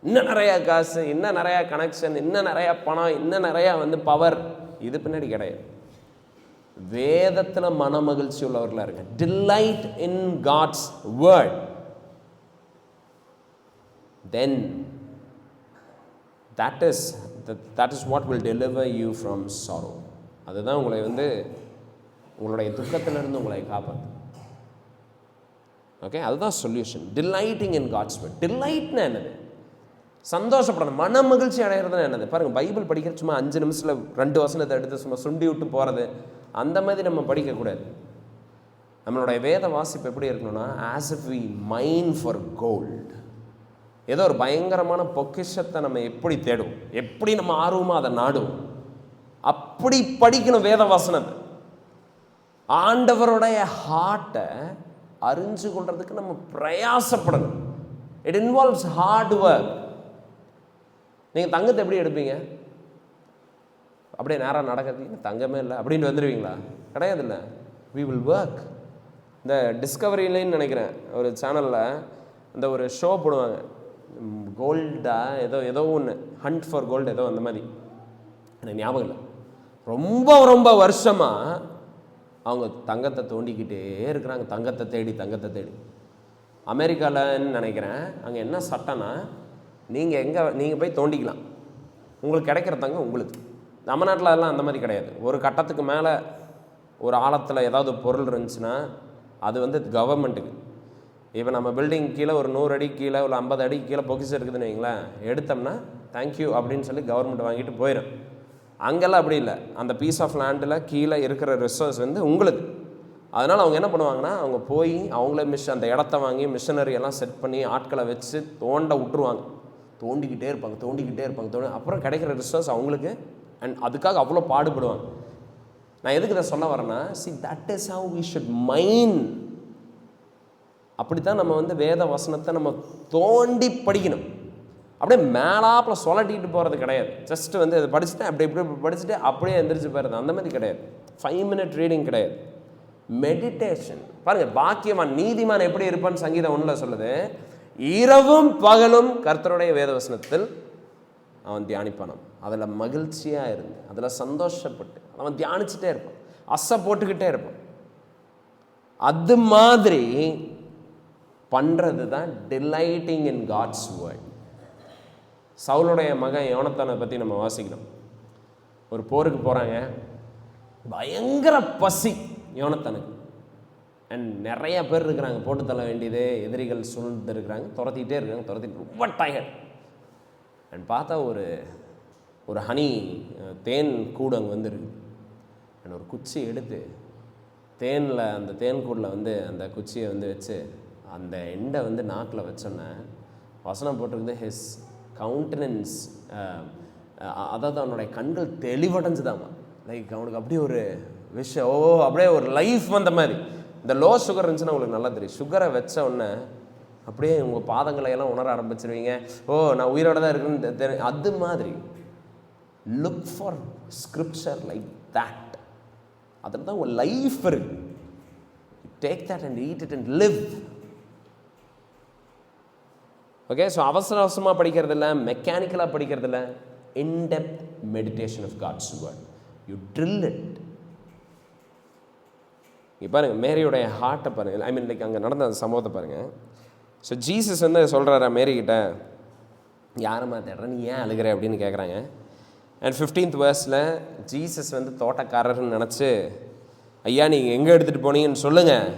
இன்னும் நிறையா காசு, இன்னும் நிறையா கனெக்ஷன், இன்னும் நிறையா பணம், இன்னும் நிறையா பவர், இது பின்னாடி கிடையாது. வேதத்தில் மன மகிழ்ச்சி உள்ளவர்களாக இருங்க. Delight in God's word, then that is what will deliver you from sorrow. அதுதான் உங்களை உங்களுடைய துக்கத்திலிருந்து உங்களை காப்பாற்று. ஓகே, அதுதான் solution. Delighting in God's word. டிலைட்னா என்னது? சந்தோஷப்படணும், மன மகிழ்ச்சி அடைகிறதுனா என்னது? பாருங்கள், பைபிள் படிக்கிற சும்மா 5 நிமிஷத்தில் 2 வசனத்தை எடுத்து சும்மா சுண்டி விட்டு போகிறது, அந்த மாதிரி நம்ம படிக்கக்கூடாது. நம்மளுடைய வேத வாசிப்பு எப்படி இருக்கணும்னா, as if we mine for gold. ஏதோ ஒரு பயங்கரமான பொக்கிஷத்தை நம்ம எப்படி தேடுவோம், எப்படி நம்ம ஆர்வமாக அதை நாடுவோம், அப்படி படிக்கணும் வேத வசனத்தை. ஆண்டவருடைய ஹார்ட்டை அறிஞ்சு கொள்றதுக்கு நம்ம பிரயாசப்படணும். It involves hard work. நீங்கள் தங்கத்தை எப்படி எடுப்பீங்க? அப்படியே நேராக நடக்கிறதுக்கு தங்கமே இல்லை அப்படின்னு வந்துடுவீங்களா? கிடையாது. இல்லை, வி வில் ஒர்க். இந்த டிஸ்கவரியிலேன்னு நினைக்கிறேன் ஒரு சேனலில் இந்த ஒரு ஷோ போடுவாங்க, கோல்டா ஏதோ ஒன்று, ஹண்ட் ஃபார் கோல்டு ஏதோ அந்த மாதிரி, எனக்கு ஞாபகம் இல்லை. ரொம்ப ரொம்ப வருஷமாக அவங்க தங்கத்தை தோண்டிக்கிட்டே இருக்கிறாங்க, தங்கத்தை தேடி. அமெரிக்காவில்னு நினைக்கிறேன், அங்கே என்ன சட்டம்னா, நீங்கள் போய் தோண்டிக்கலாம், உங்களுக்கு கிடைக்கிற தங்கம் உங்களுக்கு. நம்ம நாட்டில் அதெல்லாம் அந்த மாதிரி கிடையாது. ஒரு கட்டத்துக்கு மேலே ஒரு ஆழத்தில் ஏதாவது பொருள் இருந்துச்சுன்னா அது கவர்மெண்ட்டுக்கு. இப்போ நம்ம பில்டிங் கீழே ஒரு 100 அடி கீழே ஒரு 50 அடி கீழே பொக்கிஷம் இருக்குதுன்னு வைங்களேன், எடுத்தோம்னா தேங்க்யூ அப்படின்னு சொல்லி கவர்மெண்ட் வாங்கிட்டு போயிடும். அங்கெல்லாம் அப்படி இல்லை. அந்த பீஸ் ஆஃப் லேண்டில் கீழே இருக்கிற ரிசோர்ஸ் உங்களுக்கு. அதனால் அவங்க என்ன பண்ணுவாங்கன்னா, அவங்க போய் அவங்களே அந்த இடத்த வாங்கி மிஷினரி எல்லாம் செட் பண்ணி ஆட்களை வச்சு தோண்ட விட்டுருவாங்க. தோண்டிக்கிட்டே இருப்பாங்க. அப்புறம் கிடைக்கிற ரிசோர்ஸ் அவங்களுக்கு, அண்ட் அதுக்காக அவ்வளோ பாடுபடுவாங்க. நான் எதுக்கு இதை சொல்ல வரேன்னா, that is how we should mind. அப்படித்தான் நம்ம வந்து வேத வசனத்தை நம்ம தோண்டி படிக்கணும். அப்படியே மேலாப்பில் சொலட்டிட்டு போகிறது கிடையாது. ஜஸ்ட் வந்து அதை படிச்சுட்டு இப்படி படிச்சுட்டு அப்படியே எந்திரிச்சு போகிறது, அந்த மாதிரி கிடையாது. 5 minute ரீடிங் கிடையாது. மெடிடேஷன் பாருங்கள். பாக்கியவான் நீதிமான் எப்படி இருப்பான்னு சங்கீதம் 1 சொல்லுது, இரவும் பகலும் கர்த்தருடைய வேத வசனத்தில் அவன் தியானிப்பானாம். அதில் மகிழ்ச்சியாக இருந்து, அதில் சந்தோஷப்பட்டு அவன் தியானிச்சுட்டே இருப்பான், அசை போட்டுக்கிட்டே இருப்பான். அது மாதிரி பண்ணுறது தான் டிலைட்டிங் இன் காட்ஸ் வேர்ட். சவுலுடைய மகன் யோனத்தானை பற்றி நம்ம வாசிக்கணும். ஒரு போருக்கு போகிறாங்க, பயங்கர பசி யோனத்தானுக்கு. அண்ட் நிறைய பேர் இருக்கிறாங்க, போட்டு தள்ள வேண்டியது, எதிரிகள் சூழ்ந்து இருக்கிறாங்க, துரத்திக்கிட்டே இருக்காங்க, துரத்திட்டு ரொம்ப டயர்ட். அண்ட் பார்த்தா ஒரு ஹனி தேன் கூடு அங்கே வந்துருக்கு. அண்ட் ஒரு குச்சி எடுத்து தேனில், அந்த தேன் கூடில் வந்து அந்த குச்சியை வந்து வச்சு அந்த எண்டை வந்து நாக்கில் வச்சோன்னே வசனம் போட்டிருக்குது, ஹிஸ் கவுண்டனன்ஸ், அதாவது அவனுடைய கண்கள் தெளிவடைஞ்சுதாம்மா. லைக் அவனுக்கு அப்படியே ஒரு விஷயம், அப்படியே ஒரு லைஃப் வந்த மாதிரி. இந்த லோ சுகர் இருந்துச்சுன்னா உங்களுக்கு நல்லா தெரியும். சுகரை வச்ச உடனே அப்படியே உங்கள் பாதங்களை எல்லாம் உணர ஆரம்பிச்சிருவீங்க. நான் உயிரோட தான் இருக்குன்னு. அது மாதிரி look for scripture like that. அதில் தான் உங்கள் லைஃப் இருக்கு. Take that and eat it and live. Okay, so அவசரமாக படிக்கிறது இல்லை, மெக்கானிக்கலாக படிக்கிறது இல்லை. In depth meditation of God's word. You drill it. இங்கே பாருங்கள், மேரியோடைய ஹார்ட்டை பாருங்கள். ஐ மீன் லைக் அங்கே நடந்த அந்த சம்பவத்தை பாருங்கள். ஸோ ஜீசஸ் வந்து சொல்கிறாரா மேரிக்கிட்ட, யாரம்மா தேடுற, நீ ஏன் அழுகிற அப்படின்னு கேட்குறாங்க. அண்ட் 15th verse ஜீசஸ் வந்து தோட்டக்காரர்னு நினச்சி, ஐயா நீங்கள் எங்கே எடுத்துகிட்டு போனீங்கன்னு சொல்லுங்கள்,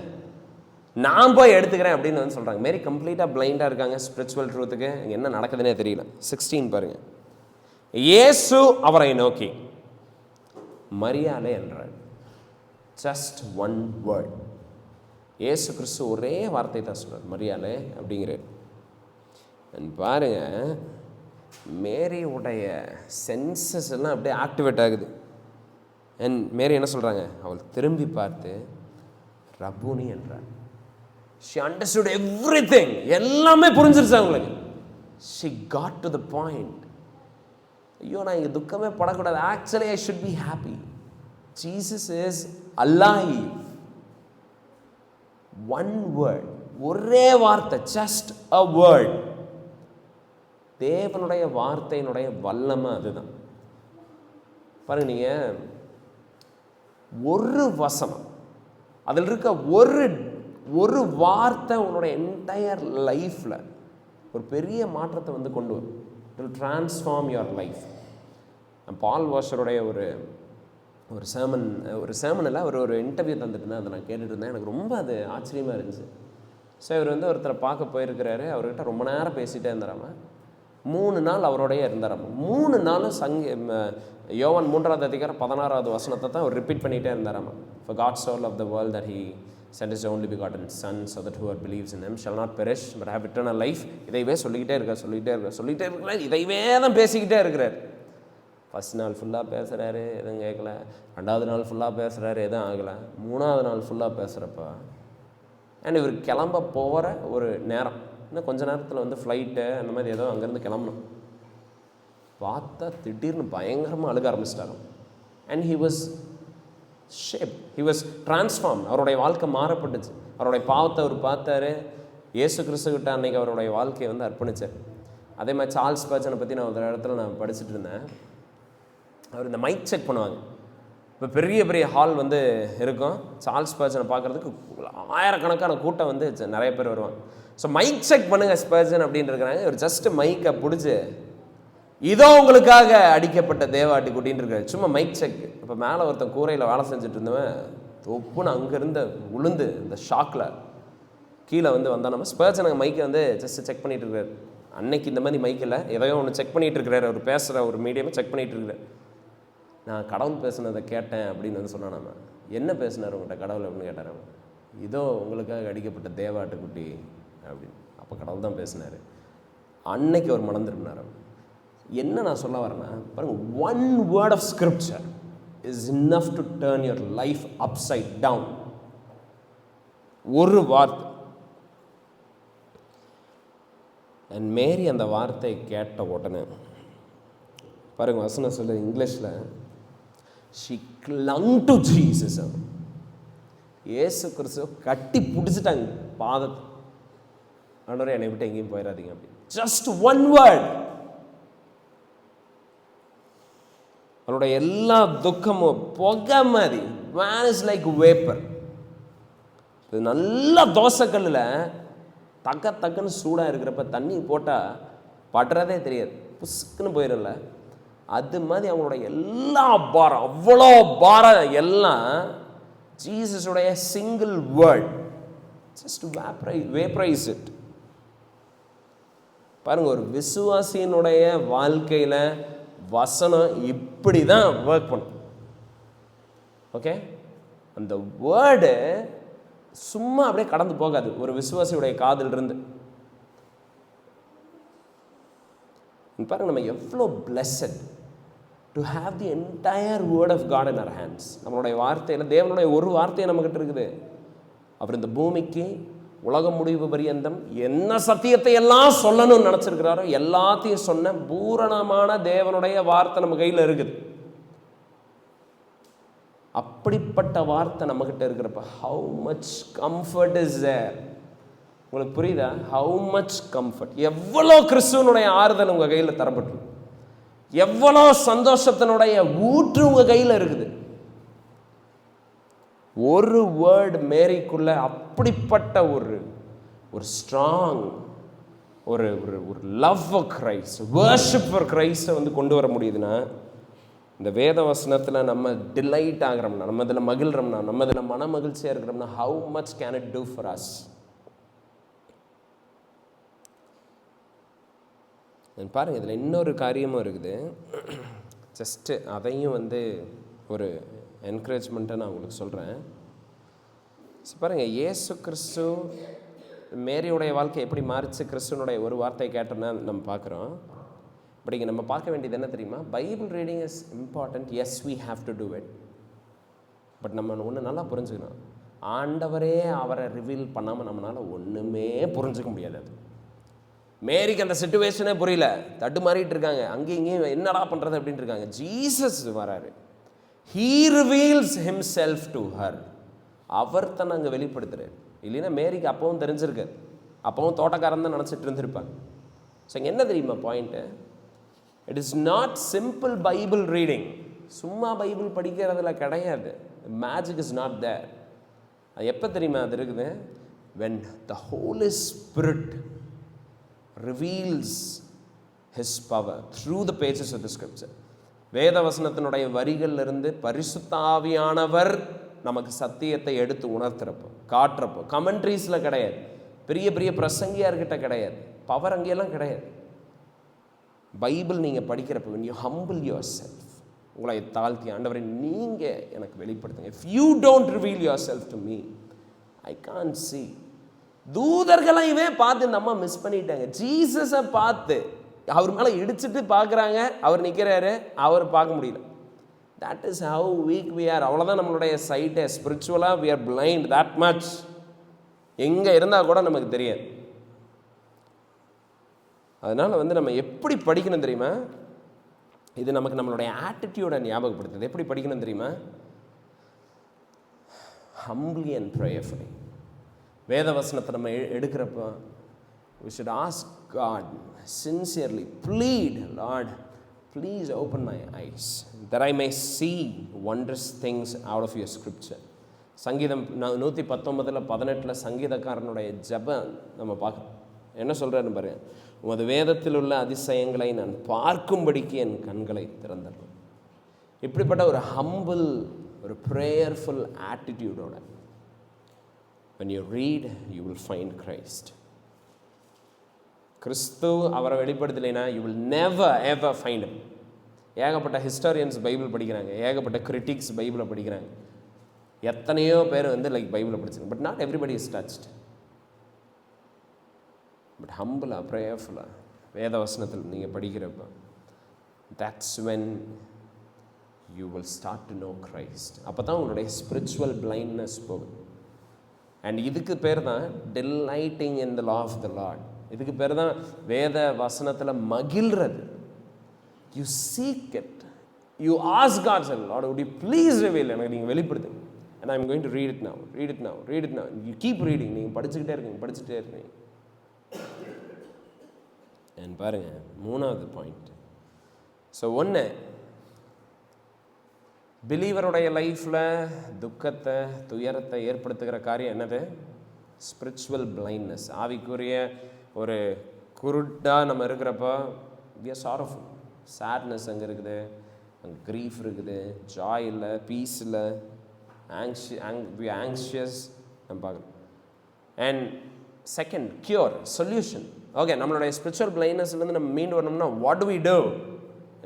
நான் போய் எடுத்துக்கிறேன் அப்படின்னு வந்து சொல்கிறாங்க. மேரி கம்ப்ளீட்டாக பிளைண்டாக இருக்காங்க ஸ்பிரிச்சுவல் ட்ரூத்துக்கு. என்ன நடக்குதுன்னே தெரியல. 16 பாருங்கள். இயேசு அவரை நோக்கி மரியாளே என்றார். Just one word. இயேசு கிறிஸ்து ஒரே வார்த்தை தான் சொல்கிறார், மரியாளே அப்படிங்கிறார். பாருங்க, மேரியுடைய சென்சஸ் எல்லாம் அப்படியே ஆக்டிவேட் ஆகுது. அண்ட் மேரி என்ன சொல்கிறாங்க, அவள் திரும்பி பார்த்து ரபூனி என்றார். She understood everything. எல்லாமே புரிஞ்சிருச்சு அவங்களுக்கு. She got to the point. ஐயோ, நான் இங்கே துக்கமே படக்கூடாது. Actually, I should be happy. Jesus is alive. One word. ஒரே வார்த்தை. Just a word. தேவனுடைய வார்த்தையினுடைய வல்லமை அதுதான். பாருங்க, நீங்கள் ஒரு வசனம், அதில் இருக்க ஒரு வார்த்தை உங்களுடைய என்டையர் லைஃப்பில் ஒரு பெரிய மாற்றத்தை வந்து கொண்டு வரும். It will transform your life. Paul வாஷருடைய ஒரு சேமன் இல்லை, ஒரு இன்டர்வியூ தந்துட்டு இருந்தேன். அதை நான் கேட்டுட்டு இருந்தேன். எனக்கு ரொம்ப அது ஆச்சரியமாக இருந்துச்சு. ஸோ இவர் வந்து ஒருத்தரை பார்க்க போயிருக்கிறாரு. அவர்கிட்ட ரொம்ப நேரம் பேசிகிட்டே இருந்தாராம. 3 நாள் அவரோடைய இருந்தாராம. 3 நாளும் யோவான் 3வது அதிகாரம் 16வது வசனத்தை தான் அவர் ரிப்பீட் பண்ணிகிட்டே இருந்தாராம. For God so loved the world that he sent his only begotten son so that whoever believes in him shall not perish but have eternal life. இதைவே சொல்லிக்கிட்டே இருக்கிறார். இதைவே தான் பேசிக்கிட்டே இருக்கிறார். ஃபஸ்ட் நாள் ஃபுல்லாக பேசுகிறாரு, எதுவும் கேட்கல. 2வது நாள் ஃபுல்லாக பேசுகிறாரு, எதுவும் ஆகலை. 3வது நாள் ஃபுல்லாக பேசுகிறப்ப அண்ட் இவர் கிளம்ப போகிற ஒரு நேரம், இன்னும் கொஞ்ச நேரத்தில் வந்து ஃப்ளைட்டு அந்த மாதிரி ஏதோ அங்கேருந்து கிளம்பணும். பார்த்தா திடீர்னு பயங்கரமாக அழுக ஆரம்பிச்சிட்டாங்க. And he was transformed. அவருடைய வாழ்க்கை மாறப்பட்டுச்சு. அவருடைய பாவத்தை அவர் பார்த்தாரு. இயேசு கிறிஸ்துக்கிட்ட அன்றைக்கி அவருடைய வாழ்க்கையை வந்து அர்ப்பணித்தார். அதே மாதிரி சார்ல்ஸ் ஸ்பர்ஜனை பற்றி நான் ஒரு இடத்துல நான் படிச்சுட்டு இருந்தேன். அவர் இந்த மைக் செக் பண்ணுவாங்க. இப்போ பெரிய பெரிய ஹால் வந்து இருக்கும். சார்ல்ஸ் ஸ்பர்ஜனை பார்க்குறதுக்கு ஆயிரக்கணக்கான கூட்டம் வந்து நிறைய பேர் வருவாங்க. ஸோ மைக் செக் பண்ணுங்கள் ஸ்பர்ஜன் அப்படின்னு இருக்கிறாங்க. ஒரு ஜஸ்ட்டு மைக்கை பிடிச்சி, இதோ உங்களுக்காக அடிக்கப்பட்ட தேவாட்டி குட்டின்னு இருக்காரு. சும்மா மைக் செக். இப்போ மேலே ஒருத்தன் கூரையில் வேலை செஞ்சுட்டு இருந்தவன் தொப்புன்னு அங்கேருந்து உளுந்து இந்த ஷாக்கில் கீழே வந்து வந்தால் நம்ம ஸ்பர்ஜன் மைக்கை வந்து ஜஸ்ட்டு செக் பண்ணிகிட்டு இருக்காரு. அன்னைக்கு இந்த மாதிரி மைக்கில் எதையோ ஒன்று செக் பண்ணிகிட்டு இருக்கிறாரு. அவர் பேசுகிற ஒரு மீடியமாக செக் பண்ணிகிட்டு இருக்கிறார். நான் கடவுள் பேசுனதை கேட்டேன் அப்படின்னு வந்து சொன்னான். நம்ம என்ன பேசினார் உங்கள்கிட்ட கடவுள் அப்படின்னு கேட்டார். அவன் இதோ உங்களுக்காக அடிக்கப்பட்ட தேவாட்டுக்குட்டி அப்படின்னு. அப்போ கடவுள் தான் பேசினார். அன்னைக்கு அவர் மனம் திரும்பினார். என்ன நான் சொல்ல வரேன்னா பாருங்க, one word of scripture is enough to turn your life upside down. ஒரு வார்த்தை. அண்ட் மேரி அந்த வார்த்தை கேட்ட உடனே பாருங்க, வசனம் சொல்ல இங்கிலீஷில், she clung to Jesus. இயேசு கிறிஸ்துவ கட்டி பிடிச்சிட்டாங்க பாதத்தை. ஆண்டவரே என்னை விட்டு எங்கேயும் போயிடாதீங்க அப்படி. Just one word. அவருடைய எல்லா துக்கமும் புகை மாதிரி, வேனிஷ் லைக் வேப்பர். இது நல்ல தோசைக்கல்லில் தக்குன்னு சூடாக இருக்கிறப்ப தண்ணி போட்டால் படுறதே தெரியாது, புஸ்க்குன்னு போயிடல. அது மாதிரி அவங்களுடைய எல்லா பாரம், அவ்வளோ பாரம் எல்லாம் ஜீசஸுடைய single word just vaporize it. பாருங்க, ஒரு விசுவாசியினுடைய வாழ்க்கையில் வசனம் இப்படி தான் ஒர்க் பண்ணும். ஓகே, அந்த வேர்டு சும்மா அப்படியே கடந்து போகாது ஒரு விசுவாசியுடைய காதிலிருந்து. பாருங்க, நம்ம எவ்வளோ blessed to have the entire word of God in our hands. நம்மளுடைய வார்த்தையில் தேவனுடைய ஒரு வார்த்தையை நம்மகிட்ட இருக்குது. அவர் இந்த பூமிக்கு உலகம் முடிவு பரியந்தம் என்ன சத்தியத்தை எல்லாம் சொல்லணும்னு நினச்சிருக்கிறாரோ எல்லாத்தையும் சொன்ன பூரணமான தேவனுடைய வார்த்தை நம்ம கையில் இருக்குது. அப்படிப்பட்ட வார்த்தை நம்மகிட்ட இருக்கிறப்ப how much comfort is there. உங்களுக்கு புரியுதா? ஹவு மச் கம்ஃபர்ட், எவ்வளோ கிறிஸ்துவனுடைய ஆறுதல் உங்கள் கையில் தரப்பட்டு, எவ்வளோ சந்தோஷத்தினுடைய ஊற்று உங்கள் கையில் இருக்குது. ஒரு வேர்டு மேரிக்குள்ள அப்படிப்பட்ட ஒரு ஸ்ட்ராங் ஒரு love for Christ, worship for கிரைஸ்ட்டை வந்து கொண்டு வர முடியுதுன்னா, இந்த வேத வசனத்தில் நம்ம டிலைட் ஆகிறோம்னா, நம்ம இதில் மகிழ்கிறோம்னா, நம்ம இதில் மன மகிழ்ச்சியாக இருக்கிறோம்னா, how much can it do for us? பாருங்க, இதில் இன்னொரு காரியமும் இருக்குது. ஜஸ்ட்டு அதையும் வந்து ஒரு என்கரேஜ்மெண்ட்டை நான் உங்களுக்கு சொல்கிறேன். பாருங்கள், இயேசு கிறிஸ்து மேரியுடைய வாழ்க்கை எப்படி மாறிச்சு கிறிஸ்துவனுடைய ஒரு வார்த்தை கேட்டோன்னா நம்ம பார்க்குறோம். பட் இங்கே நம்ம பார்க்க வேண்டியது என்ன தெரியுமா? Bible reading is important. Yes, we have to do it. But நம்ம ஒன்று நல்லா புரிஞ்சுக்கணும், ஆண்டவரே அவரை ரிவீல் பண்ணாமல் நம்மளால் ஒன்றுமே புரிஞ்சுக்க முடியாது. அது மேரிக்கு அந்த சிச்சுவேஷனே புரியல, தட்டு மாறிட்டு இருக்காங்க, அங்கேயும் இங்கேயும் என்னடா பண்ணுறது அப்படின்ட்டு இருக்காங்க. ஜீசஸ் வராரு, he reveals himself to her. அவர் தான் அங்கே வெளிப்படுத்துறாரு. இல்லைன்னா மேரிக்கு அப்பவும் தெரிஞ்சிருக்காரு, அப்பவும் தோட்டக்காரன் தான் நினச்சிட்டு இருந்திருப்பாங்க. ஸோ இங்கே என்ன தெரியுமா point? It is not simple Bible reading. சும்மா பைபிள் படிக்கிறதுல கிடையாது. Magic is not there. அது எப்போ தெரியுமா அது இருக்குது? when the Holy Spirit reveals his power through the pages of the scripture. வேத வசனத்தினுடைய வரிகளிலிருந்து பரிசுத்த ஆவியானவர் நமக்கு சத்தியத்தை எடுத்து உணர்த்துறப்போ, காட்டுறப்போ, கமெண்ட்ரிஸில் கிடையாது, பெரிய பெரிய பிரசங்கியார்கிட்ட கிடையாது, பவர் அங்கேயெல்லாம் கிடையாது. பைபிள் நீங்கள் படிக்கிறப்போ when you humble yourself, உங்களை தாழ்த்தி, ஆண்டவரை நீங்கள் எனக்கு வெளிப்படுத்துங்க. if you don't reveal yourself to me, I can't see. தூதர்களையுமே பார்த்து இந்த அம்மா மிஸ் பண்ணிட்டாங்க. ஜீசஸை பார்த்து அவர் மேலே இடிச்சுட்டு பார்க்குறாங்க, அவர் நிற்கிறாரு, அவர் பார்க்க முடியல. That is how weak we are. அவ்வளோதான் நம்மளுடைய சைட்டை. ஸ்பிரிச்சுவலாக we are blind that much. எங்கே இருந்தால் கூட நமக்கு தெரியாது. அதனால் வந்து நம்ம எப்படி படிக்கணும் தெரியுமா? இது நமக்கு நம்மளுடைய ஆட்டிடியூடை ஞாபகப்படுத்துது. எப்படி படிக்கணும் தெரியுமா? humbly and prayerfully. வேத வசனத்தை நம்ம எடுக்கிறப்போ we should ask God sincerely, plead, Lord, please open my eyes that I may see wondrous things out of your scripture. சங்கீதம் 119:18 சங்கீதக்காரனுடைய ஜெபம் நம்ம பார்க்குறோம். என்ன சொல்கிறாருன்னு பாருங்க, உமது வேதத்தில் உள்ள அதிசயங்களை நான் பார்க்கும்படிக்கு என் கண்களை திறந்தரும். இப்படிப்பட்ட ஒரு ஹம்பிள், ஒரு ப்ரேயர்ஃபுல் ஆட்டிடியூடோட when you read, you will find Christ. கிறிஸ்து அவரை வெளிப்படுத்தலைன்னா you will never ever find him. ஏகப்பட்ட ஹிஸ்டாரியன்ஸ் பைபிள் படிக்கிறாங்க, ஏகப்பட்ட கிரிட்டிக்ஸ் பைபிளை படிக்கிறாங்க, எத்தனையோ பேர் வந்து லைக் பைபிளை படிச்சிருக்காங்க. But not everybody is touched. But ஹம்பிளாக, ப்ரேயர்ஃபுல்லாக வேத வசனத்தில் நீங்கள் படிக்கிறப்ப, that's when you will start to know Christ. அப்போ தான் உங்களுடைய ஸ்பிரிச்சுவல் பிளைண்ட்னஸ் போகும். அண்ட் இதுக்கு பேர் தான் delighting in the law of the Lord. இதுக்கு பேர் தான் வேத வசனத்தில் மகிழ்றது. You seek it. You ask God, Lord, would you please reveal? எனக்கு நீங்கள் வெளிப்படுத்துங்க. And I'm going to read it now. Read it now. Read it now. You keep reading. நீங்கள் படிச்சுக்கிட்டே இருக்கீங்க. And பாருங்க, மூணாவது பாயிண்ட். ஸோ ஒன்று, பிலீவருடைய லைஃப்பில் துக்கத்தை துயரத்தை ஏற்படுத்துகிற காரியம் என்னது? Spiritual blindness. ஆவிக்குரிய ஒரு குருட்டாக நம்ம இருக்கிறப்போ we are sorrowful. சேட்னஸ் அங்கே இருக்குது, அங்கே க்ரீஃப் இருக்குது, ஜாய் இல்லை, பீஸ் இல்லை, ஆங்ஷியஸ் நம்ம பார்க்கணும். And second, cure, solution. Okay, நம்மளுடைய ஸ்பிரிச்சுவல் பிளைண்ட்னஸ்லேருந்து நம்ம மீண்டு வரணும்னா வாட் டு வி டூ?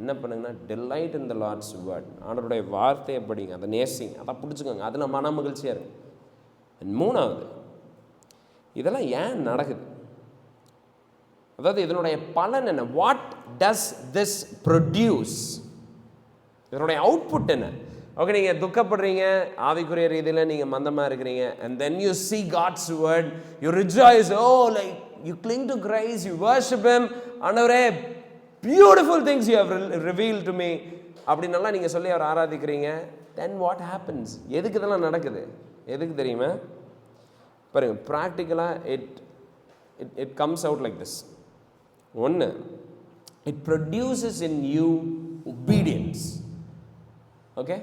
என்ன பண்ணுங்கன்னா, delight in the Lord's word. ஆண்டவருடைய வார்த்தையை படிங்க, அதை நேசிங்க, அதை பிடிச்சிக்கோங்க, அதில் மன மகிழ்ச்சியாக இருக்கும். அண்ட் மூணாவது, இதெல்லாம் ஏன் நடக்குது? அதாவது இதனுடைய பலன் என்ன? What does this produce? இதனுடைய அவுட்புட் என்ன? ஓகே, நீங்கள் துக்கப்படுறீங்க, ஆவிக்குரிய ரீதியில் நீங்கள் மந்தமாக இருக்கிறீங்க, and then you see God's word, you rejoice, oh, like you cling to Christ, you worship him, ஆண்டவரே beautiful things you have revealed to me அப்படின்னெல்லாம் நீங்கள் சொல்லி அவர் ஆராதிக்கிறீங்க. then what happens? எதுக்கு இதெல்லாம் நடக்குது? எதுக்கு தெரியுமா? பாருங்க, ப்ராக்டிக்கலாக it comes out like this. ஒன்று, it produces in you obedience. Okay,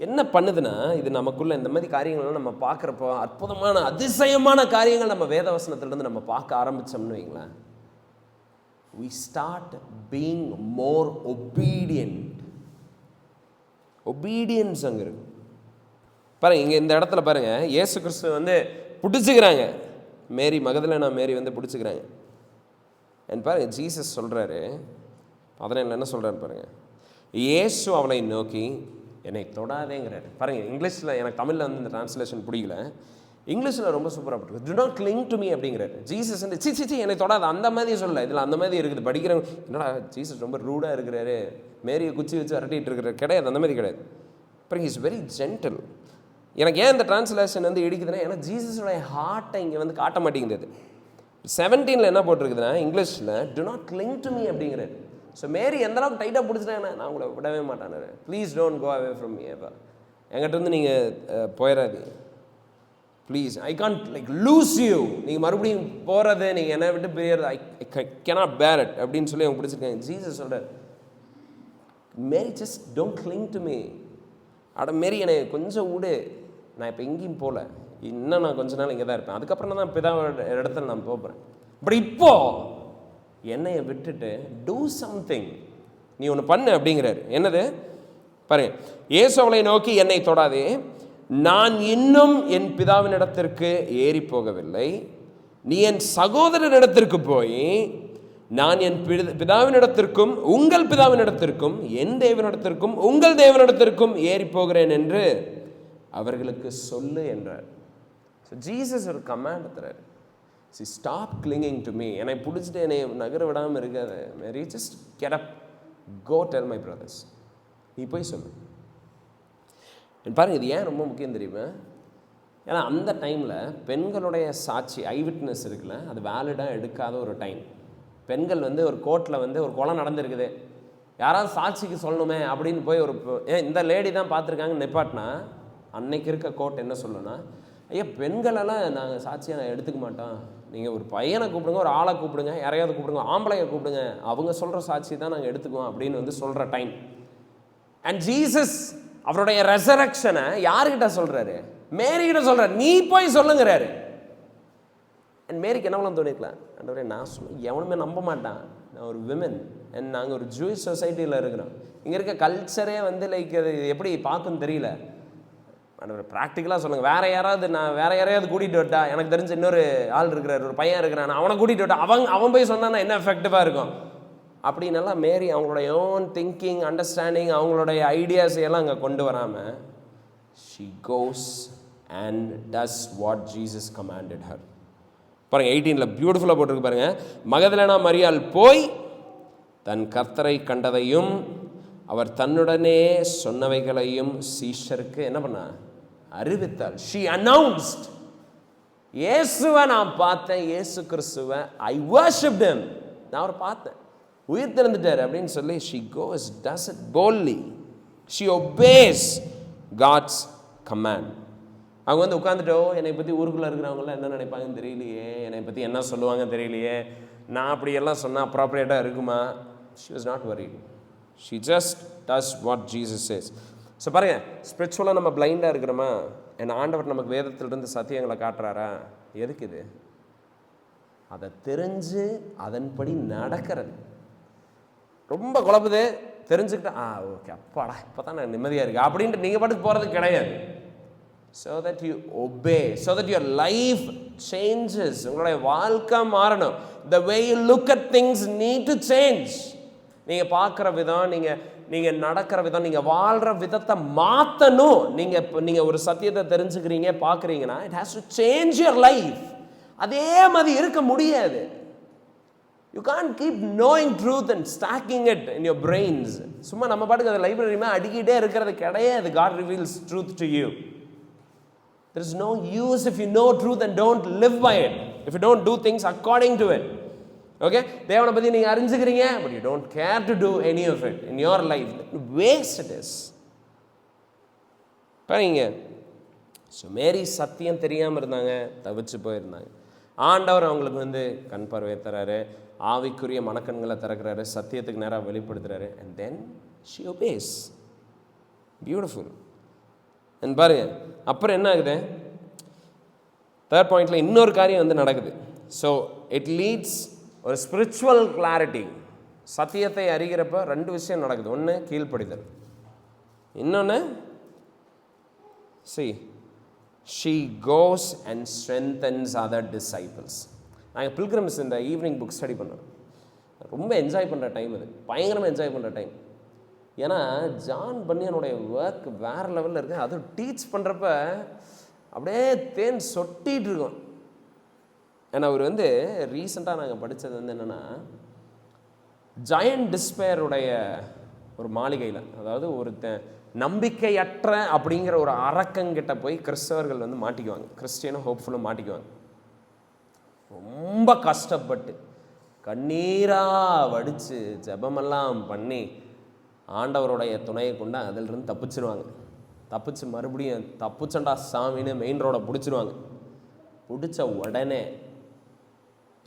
என்ன பண்ணுதுன்னா, இது நமக்குள்ள இந்த மாதிரி காரியங்கள்லாம் நம்ம பார்க்குறப்போ அற்புதமான அதிசயமான காரியங்கள் நம்ம வேதவசனத்திலிருந்து நம்ம பார்க்க ஆரம்பித்தோம்னு வைங்களேன், we start being more obedient. obedience அங்கே இருக்கு. பாருங்க, இங்கே இந்த இடத்துல பாருங்க, இயேசு கிறிஸ்து வந்து பிடிச்சிக்கிறாங்க, மேரி மகதலேனா மேரி வந்து பிடிச்சிக்கிறாங்க. அண்ட் பாருங்க, ஜீசஸ் சொல்கிறாரு, அதனால் என்ன சொல்கிறாரு பாருங்க, இயேசு அவளை நோக்கி என்னை தொடாதேங்கிறாரு. பாருங்கள், இங்கிலீஷில், எனக்கு தமிழில் வந்து இந்த டிரான்ஸ்லேஷன் பிடிக்கல, இங்கிலீஷில் ரொம்ப சூப்பராக போட்டுருக்கு. To not cling to me அப்படிங்கிறாரு. ஜீசஸ் வந்து சி என்னை தொடாது அந்த மாதிரி சொல்லலை, இதில் அந்த மாதிரி இருக்குது. படிக்கிறவங்க என்னடா ஜீசஸ் ரொம்ப ரூடாக இருக்கிறாரு, மேரியை குச்சி வச்சு அரட்டிகிட்டு இருக்கிறாரு, கிடையாது, அந்த மாதிரி கிடையாது. அப்புறம் இஸ் வெரி ஜென்டில். எனக்கு ஏன் இந்த டிரான்ஸ்லேஷன் வந்து இடிக்குதுன்னா, ஏன்னா ஜீசஸோடைய ஹார்ட்டை இங்கே வந்து காட்ட மாட்டேங்குது. 17 என்ன போட்டிருக்குதுன்னா இங்கிலீஷில், do not cling to me அப்படிங்கிறாரு. ஸோ மேரி எந்த அளவுக்கு டைட்டாக பிடிச்சிட்டாங்கன்னா, நான் உங்களை விடவே மாட்டானாரு. Please don't go away from me ever. என்கிட்ட நீங்கள் போயிடாதீங்க please. I can't like lose you. நீங்கள் மறுபடியும் போகிறது, நீங்கள் என்னை விட்டு பிரியறது, ஐ கேனாட் பேர் இட் அப்படின்னு சொல்லி அவங்க பிடிச்சிருக்காங்க. ஜீசஸ் சொல்கிறார், Mary just don't cling to me. அட மேரி, என்னை கொஞ்சம் விடு, நான் இப்போ எங்கேயும் போகல, இன்னும் நான் கொஞ்ச நாள் இங்கே தான் இருப்பேன், அதுக்கப்புறம் தான் பிதாவோட இடத்துல நான் போகிறேன். பட் இப்போ என்னையை விட்டுட்டு டூ சம்திங், நீ ஒன்று பண்ணு அப்படிங்கிறாரு. என்னது பாருங்க, இயேசு அவளை நோக்கி என்னை தொடாதே, நான் இன்னும் என் பிதாவினிடத்திற்கு ஏறி போகவில்லை, நீ என் சகோதரனிடத்திற்கு போய் நான் என் பிதாவினிடத்திற்கும் உங்கள் பிதாவினிடத்திற்கும் என் தேவனிடத்திற்கும் உங்கள் தேவனிடத்திற்கும் ஏறி போகிறேன் என்று அவர்களுக்கு சொல்லு என்றார். ஸோ ஜீசஸ் ஒரு கமாண்ட் தராரு, see, stop clinging to me. என்னை பிடிச்சிட்டு என்னை நகர விடாமல் இருக்காது மேரி, just get up, go tell my brothers. நீ போய் சொல்லு. பாருங்க, இது ஏன் ரொம்ப முக்கியம் தெரியுமா? ஏன்னா அந்த டைமில் பெண்களுடைய சாட்சி, ஐ விட்னஸ் இருக்குல்ல, அது வேலிடாக எடுக்காத ஒரு டைம். பெண்கள் வந்து ஒரு கோர்ட்டில் வந்து ஒரு கொலை நடந்திருக்குது, யாராவது சாட்சிக்கு சொல்லணுமே அப்படின்னு போய் ஒரு இந்த லேடி தான் பார்த்துருக்காங்க நிப்பாட்டினா, அன்னைக்கு இருக்க கோர்ட் என்ன சொல்லணும்னா, ஐயா பெண்களெல்லாம் நாங்கள் சாட்சியாக நான் எடுத்துக்க மாட்டோம், நீங்கள் ஒரு பையனை கூப்பிடுங்க, ஒரு ஆளை கூப்பிடுங்க, யாரையாவது கூப்பிடுங்க, ஆம்பளையை கூப்பிடுங்க, அவங்க சொல்கிற சாட்சி தான் நாங்கள் எடுத்துக்குவோம் அப்படின்னு வந்து சொல்கிற டைம். அண்ட் ஜீசஸ் அவருடைய ரெசரக்ஷனை யாருக்கிட்ட சொல்கிறாரு? மேரிக்கிட்ட சொல்கிறார், நீ போய் சொல்லுங்கிறாரு. அண்ட் மேரிக்கு என்ன தோணிக்கலாம், அண்டவரே நான் சொல்ல எவனுமே நம்ப மாட்டான், நான் ஒரு விமன், அண்ட் நாங்கள் ஒரு ஜூயிஷ் சொசைட்டியில் இருக்கிறோம், இங்கே இருக்க கல்ச்சரே வந்து லைக் அது எப்படி பார்க்குன்னு தெரியல, அண்டவரே ப்ராக்டிக்கலாக சொல்லுங்கள், வேறு யாரையாவது கூட்டிகிட்டு விட்டா, எனக்கு தெரிஞ்ச இன்னொரு ஆள் இருக்கிறார், ஒரு பையன் இருக்கிறான், அவனை கூட்டிகிட்டு விட்டா அவன் போய் சொன்னான்னா என்ன எஃபெக்டிவாக இருக்கும் அப்படின்னெல்லாம் மேரி அவங்களுடைய ஓன் திங்கிங், அண்டர்ஸ்டாண்டிங், அவங்களுடைய ஐடியாஸ் எல்லாம் அங்கே கொண்டு வராமல் she goes and does what Jesus commanded her. பாருங்க 18 பியூட்டிஃபுல்லாக போட்டிருக்கு பாருங்க. மகதலேனா மரியாள் போய் தன் கர்த்தரை கண்டதையும் அவர் தன்னுடனே சொன்னவைகளையும் சீஷருக்கு என்ன பண்ணா? அறிவித்தாள். she announced, இயேசுவை நான் பார்த்தேன், இயேசு கிறிஸ்துவை, I worshipped him, நான் அவரை பார்த்தேன், உயிர் திறந்துட்டார் அப்படின்னு சொல்லி she goes, does it boldly, she obeys God's command. அவங்க வந்து உட்காந்துட்டோ, என்னை பற்றி ஊருக்குள்ளே இருக்கிறவங்களாம் என்ன நினைப்பாங்கன்னு தெரியலையே, என்னை பற்றி என்ன சொல்லுவாங்க தெரியலையே, நான் அப்படியெல்லாம் சொன்னால் அப்ராப்ரியேட்டாக இருக்குமா? she was not worried. she just does what Jesus says. So பாருங்கள், ஸ்பிரிச்சுவலாக நம்ம பிளைண்டாக இருக்கிறோமா? என் ஆண்டவர் நமக்கு வேதத்திலிருந்து சத்தியங்களை காட்டுறாரா? எதுக்கு இது? அதை தெரிஞ்சு அதன்படி நடக்கிறது. ரொம்ப குழப்புது, தெரிஞ்சுக்கிட்டா ஓகே அப்பாடா இப்போ தான் நான் நிம்மதியாக இருக்கு அப்படின்ட்டு நீங்கள் பாட்டுக்கு போகிறது கிடையாது. so that you obey, so that your life changes. உங்களுடைய வாழ்க்கை மாறணும். the way you look at things need to change. நீங்கள் பார்க்குற விதம், நீங்கள் நடக்கிற விதம், நீங்கள் வாழ்கிற விதத்தை மாற்றணும். நீங்கள் ஒரு சத்தியத்தை தெரிஞ்சுக்கிறீங்க, பார்க்குறீங்கன்னா it has to change your life. அதே மாதிரி இருக்க முடியாது. you can't keep knowing truth and stacking it in your brains. சும்மா நம்ம பாட்டுக்கு அதை லைப்ரரியுமே அடிக்கிட்டே இருக்கிறது கிடையாது. God reveals truth to you. there is no use if you know truth and don't live by it, if you don't do things according to it. Okay, தேவனை பற்றி நீங்கள் அறிஞ்சுக்கிறீங்க, but you don't care to do any of it in your life. Waste it is. பாருங்க, so Mary சத்தியம் தெரியாமல் இருந்தாங்க, தவிச்சு போயிருந்தாங்க. ஆண்டவர் அவங்களுக்கு வந்து கண் பார்வை தராரு, ஆவிக்குரிய மனக்கண்களை திறக்கிறாரு, சத்தியத்துக்கு நேராக வெளிப்படுத்துறாரு. And then she obeys. Beautiful. And பாருங்க, அப்புறம் என்ன ஆகுது? தேர்ட் பாயிண்ட்ல இன்னொரு காரியம் வந்து நடக்குது. ஸோ இட் லீட்ஸ் ஒரு ஸ்பிரிச்சுவல் கிளாரிட்டி. சத்தியத்தை அறிகிறப்ப ரெண்டு விஷயம் நடக்குது. ஒன்று கீழ்ப்படிதல், இன்னொன்று she goes and strengthens other disciples. நாங்கள் பில்கிரிம்ஸ் இந்த ஈவினிங் புக் ஸ்டடி பண்ணோம். ரொம்ப என்ஜாய் பண்ணுற டைம் அது, பயங்கரமாக என்ஜாய் பண்ணுற டைம். ஏன்னா ஜான் பன்னியனுடைய ஒர்க் வேறு லெவலில் இருக்கு. அது டீச் பண்ணுறப்ப அப்படியே தேன் சொட்டிகிட்டு இருக்கும். ஏன்னா அவர் வந்து ரீசெண்டாக நாங்கள் படித்தது வந்து என்னென்னா, ஜாயண்ட் டிஸ்பேருடைய ஒரு மாளிகையில், அதாவது ஒரு நம்பிக்கையற்ற அப்படிங்கிற ஒரு அரக்கங்கிட்ட போய் கிறிஸ்தவர்கள் வந்து மாட்டிக்குவாங்க, கிறிஸ்டியனும் ஹோப்ஃபுல்லும் மாட்டிக்குவாங்க. ரொம்ப கஷ்டப்பட்டு கண்ணீராக வடித்து ஜெபமெல்லாம் பண்ணி ஆண்டவருடைய துணையை கொண்டு அதிலிருந்து தப்பிச்சிருவாங்க. தப்பிச்சு மறுபடியும் தப்புச்சண்டா சாமின்னு மெயின் ரோடை பிடிச்சிருவாங்க. பிடிச்ச உடனே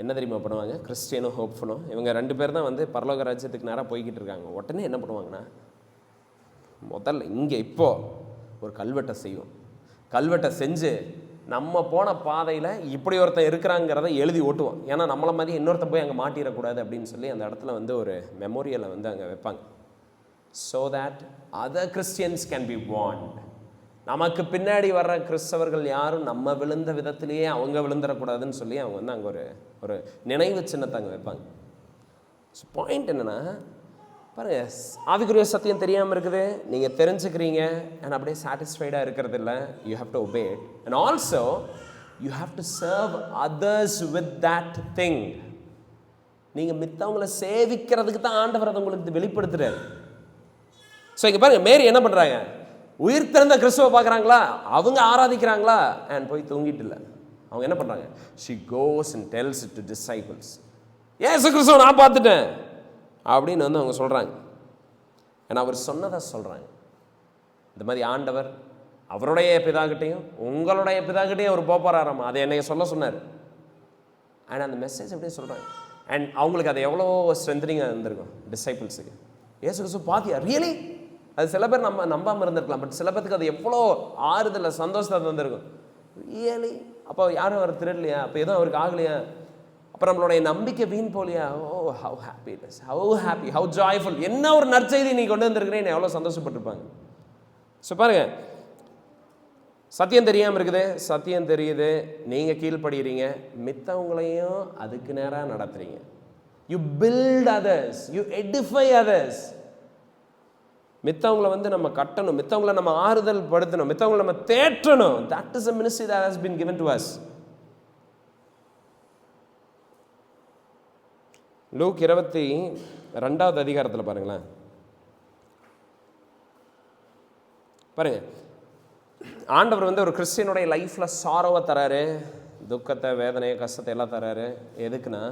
என்ன தெரியுமா பண்ணுவாங்க? கிறிஸ்டியனும் ஹோப்ஃபுல்லும் இவங்க ரெண்டு பேர் தான் வந்து பரலோக ராஜ்யத்துக்கு நேராக போய்கிட்டு இருக்காங்க. உடனே என்ன பண்ணுவாங்கன்னா, முதல்ல இங்கே இப்போது ஒரு கல்வெட்டை செய்வோம். கல்வெட்டை செஞ்சு நம்ம போன பாதையில் இப்படி ஒருத்தன் இருக்கிறாங்கிறத எழுதி ஓட்டுவோம். ஏன்னா நம்மளை மாதிரி இன்னொருத்தன் போய் அங்கே மாட்டிடக்கூடாது அப்படின்னு சொல்லி அந்த இடத்துல வந்து ஒரு மெமோரியலை வந்து அங்கே வைப்பாங்க. So that other Christians can be warned. நமக்கு பின்னாடி வர்ற கிறிஸ்தவர்கள் யாரும் நம்ம விழுந்த விதத்திலேயே அவங்க விழுந்துடக்கூடாதுன்னு சொல்லி அவங்க வந்து அங்கே ஒரு நினைவு சின்னத்தை அங்கே வைப்பாங்க. ஸோ பாயிண்ட் என்னென்னா, பாருங்க, ஆவிக்குரிய சத்தியம் தெரியாமல் இருக்குது, நீங்கள் தெரிஞ்சுக்கிறீங்க அண்ட் அப்படியே சாட்டிஸ்ஃபைடாக இருக்கிறது இல்லை. You have to obey it and also you have to serve others with that thing. நீங்கள் மித்தவங்களை சேவிக்கிறதுக்கு தான் ஆண்டவர் அதை உங்களுக்கு வெளிப்படுத்துறாரு. ஸோ இங்கே பாருங்க, மேரி என்ன பண்ணுறாங்க? உயிர் திறந்த கிறிஸ்துவை பார்க்குறாங்களா, அவங்க ஆராதிக்கிறாங்களா, அண்ட் போய் தூங்கிட்டு இல்லை. அவங்க என்ன பண்ணுறாங்க? she goes and tells it to disciples. ஏசு கிறிஸ்துவை நான் பார்த்துட்டேன் அப்படின்னு வந்து அவங்க சொல்கிறாங்க. ஏன்னா அவர் சொன்னதை சொல்கிறாங்க. இந்த மாதிரி ஆண்டவர் அவருடைய பிதாக்கிட்டையும் உங்களுடைய பிதாக்கிட்டையும் அவர் போகிறாராமா, அதை என்னை சொல்ல சொன்னார். அண்ட் அந்த மெசேஜ் அப்படியே சொல்கிறாங்க. அண்ட் அவங்களுக்கு அது எவ்வளோ ஸ்ட்ரென்தனிங்காக இருந்திருக்கும் டிசைபிள்ஸுக்கு. ஏசு கிறிஸ்து பார்த்தியா ரியலி? அது சில பேர் நம்பாமல் இருந்திருக்கலாம், பட் சில பேருக்கு அது எவ்வளோ ஆறுதல் சந்தோஷத்தை வந்திருக்கும். ரியலி? அப்போ யாரும் அவர் திருடலையா? அப்போ எதுவும் அவருக்கு ஆகலையா? அப்போ நம்மளுடைய நம்பிக்கை வீண் போலியா? Oh how happiness, how happy, how joyful, என்ன ஒரு நற்செய்தி நீ கொண்டு வந்திருக்கிறேன்னு எவ்வளோ சந்தோஷப்பட்டிருப்பாங்க. ஸோ பாருங்க, சத்தியம் தெரியாமல் இருக்குது, சத்தியம் தெரியுது, நீங்கள் கீழ்ப்படுகிறீங்க, மித்தவங்களையும் அதுக்கு நேராக நடத்துறீங்க. You build others, you edify others. மித்தவங்களை வந்து நம்ம கட்டணும், மித்தவங்களை நம்ம ஆறுதல் படுத்தணும், மித்தவங்களை நம்ம தேற்றணும். That is a ministry that has been given to us. Luke 22வது அதிகாரத்தில் பாருங்களேன். பாருங்க, ஆண்டவர் வந்து ஒரு கிறிஸ்டியனுடைய லைஃப்பில் சாரோவை தராரு, துக்கத்தை, வேதனையை, கஷ்டத்தை எல்லாம் தராரு. எதுக்குன்னா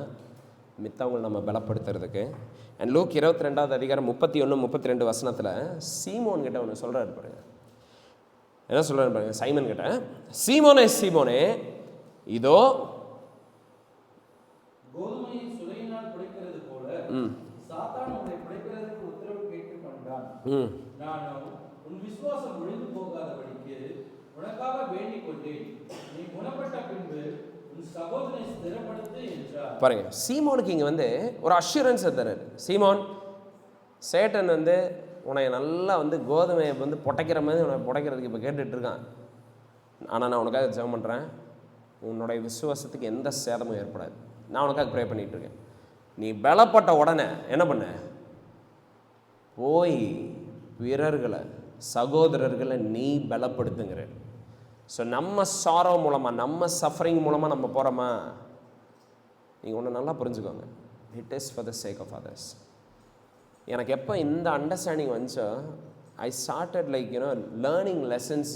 மித்தவங்களை நம்ம பலப்படுத்துறதுக்கு. அண்ட் லூக் 22வது அதிகாரம் 31-32 வசனத்தில் சீமோன் கிட்ட ஒன்று சொல்கிறாரு பாருங்க. என்ன சொல்கிறாரு பாருங்க, சைமன் கிட்ட, சீமோனே சீமோனே, இதோ கோதுமையை சுளையினால் புடைக்கிறது போல சாத்தான் உன்னை புடைக்கிறதுக்கு உத்தரவு கேட்டுக்கொண்டான். நானோ உன் விசுவாசம் ஒழிந்து போகாதபடிக்கு உனக்காக வேண்டிக் கொண்டேன். நீ குணப்பட்ட பின்பு உன் சகோதரனை ஸ்திரப்படுத்து என்றார். பாருங்க, சீமோனுக்கு இங்கே வந்து ஒரு அஷூரன்ஸ் தராரு. சீமோன், சேட்டன் வந்து உன்னை நல்லா வந்து கோதுமையை வந்து புடைக்கிற மாதிரி உன்னை புடைக்கிறதுக்கு இப்போ கேட்டுட்டு இருக்கான். ஆனால் நான் உனக்காக ஜெபம் பண்ணுறேன், உன்னுடைய விசுவாசத்துக்கு எந்த சேதமும் ஏற்படாது. நான் உனக்காக ப்ரே பண்ணிகிட்டு இருக்கேன். நீ பலப்பட்ட உடனே என்ன பண்ண, போய் பிறர்களை, சகோதரர்களை நீ பலப்படுத்துங்கிற. ஸோ நம்ம சாரோ மூலமாக, நம்ம சஃபரிங் மூலமாக நம்ம போகிறோமா, நீங்கள் ஒன்று நல்லா புரிஞ்சுக்கோங்க, it is for the sake of others. எனக்கு எப்போ இந்த அண்டர்ஸ்டாண்டிங் வந்துச்சோ, I started like learning lessons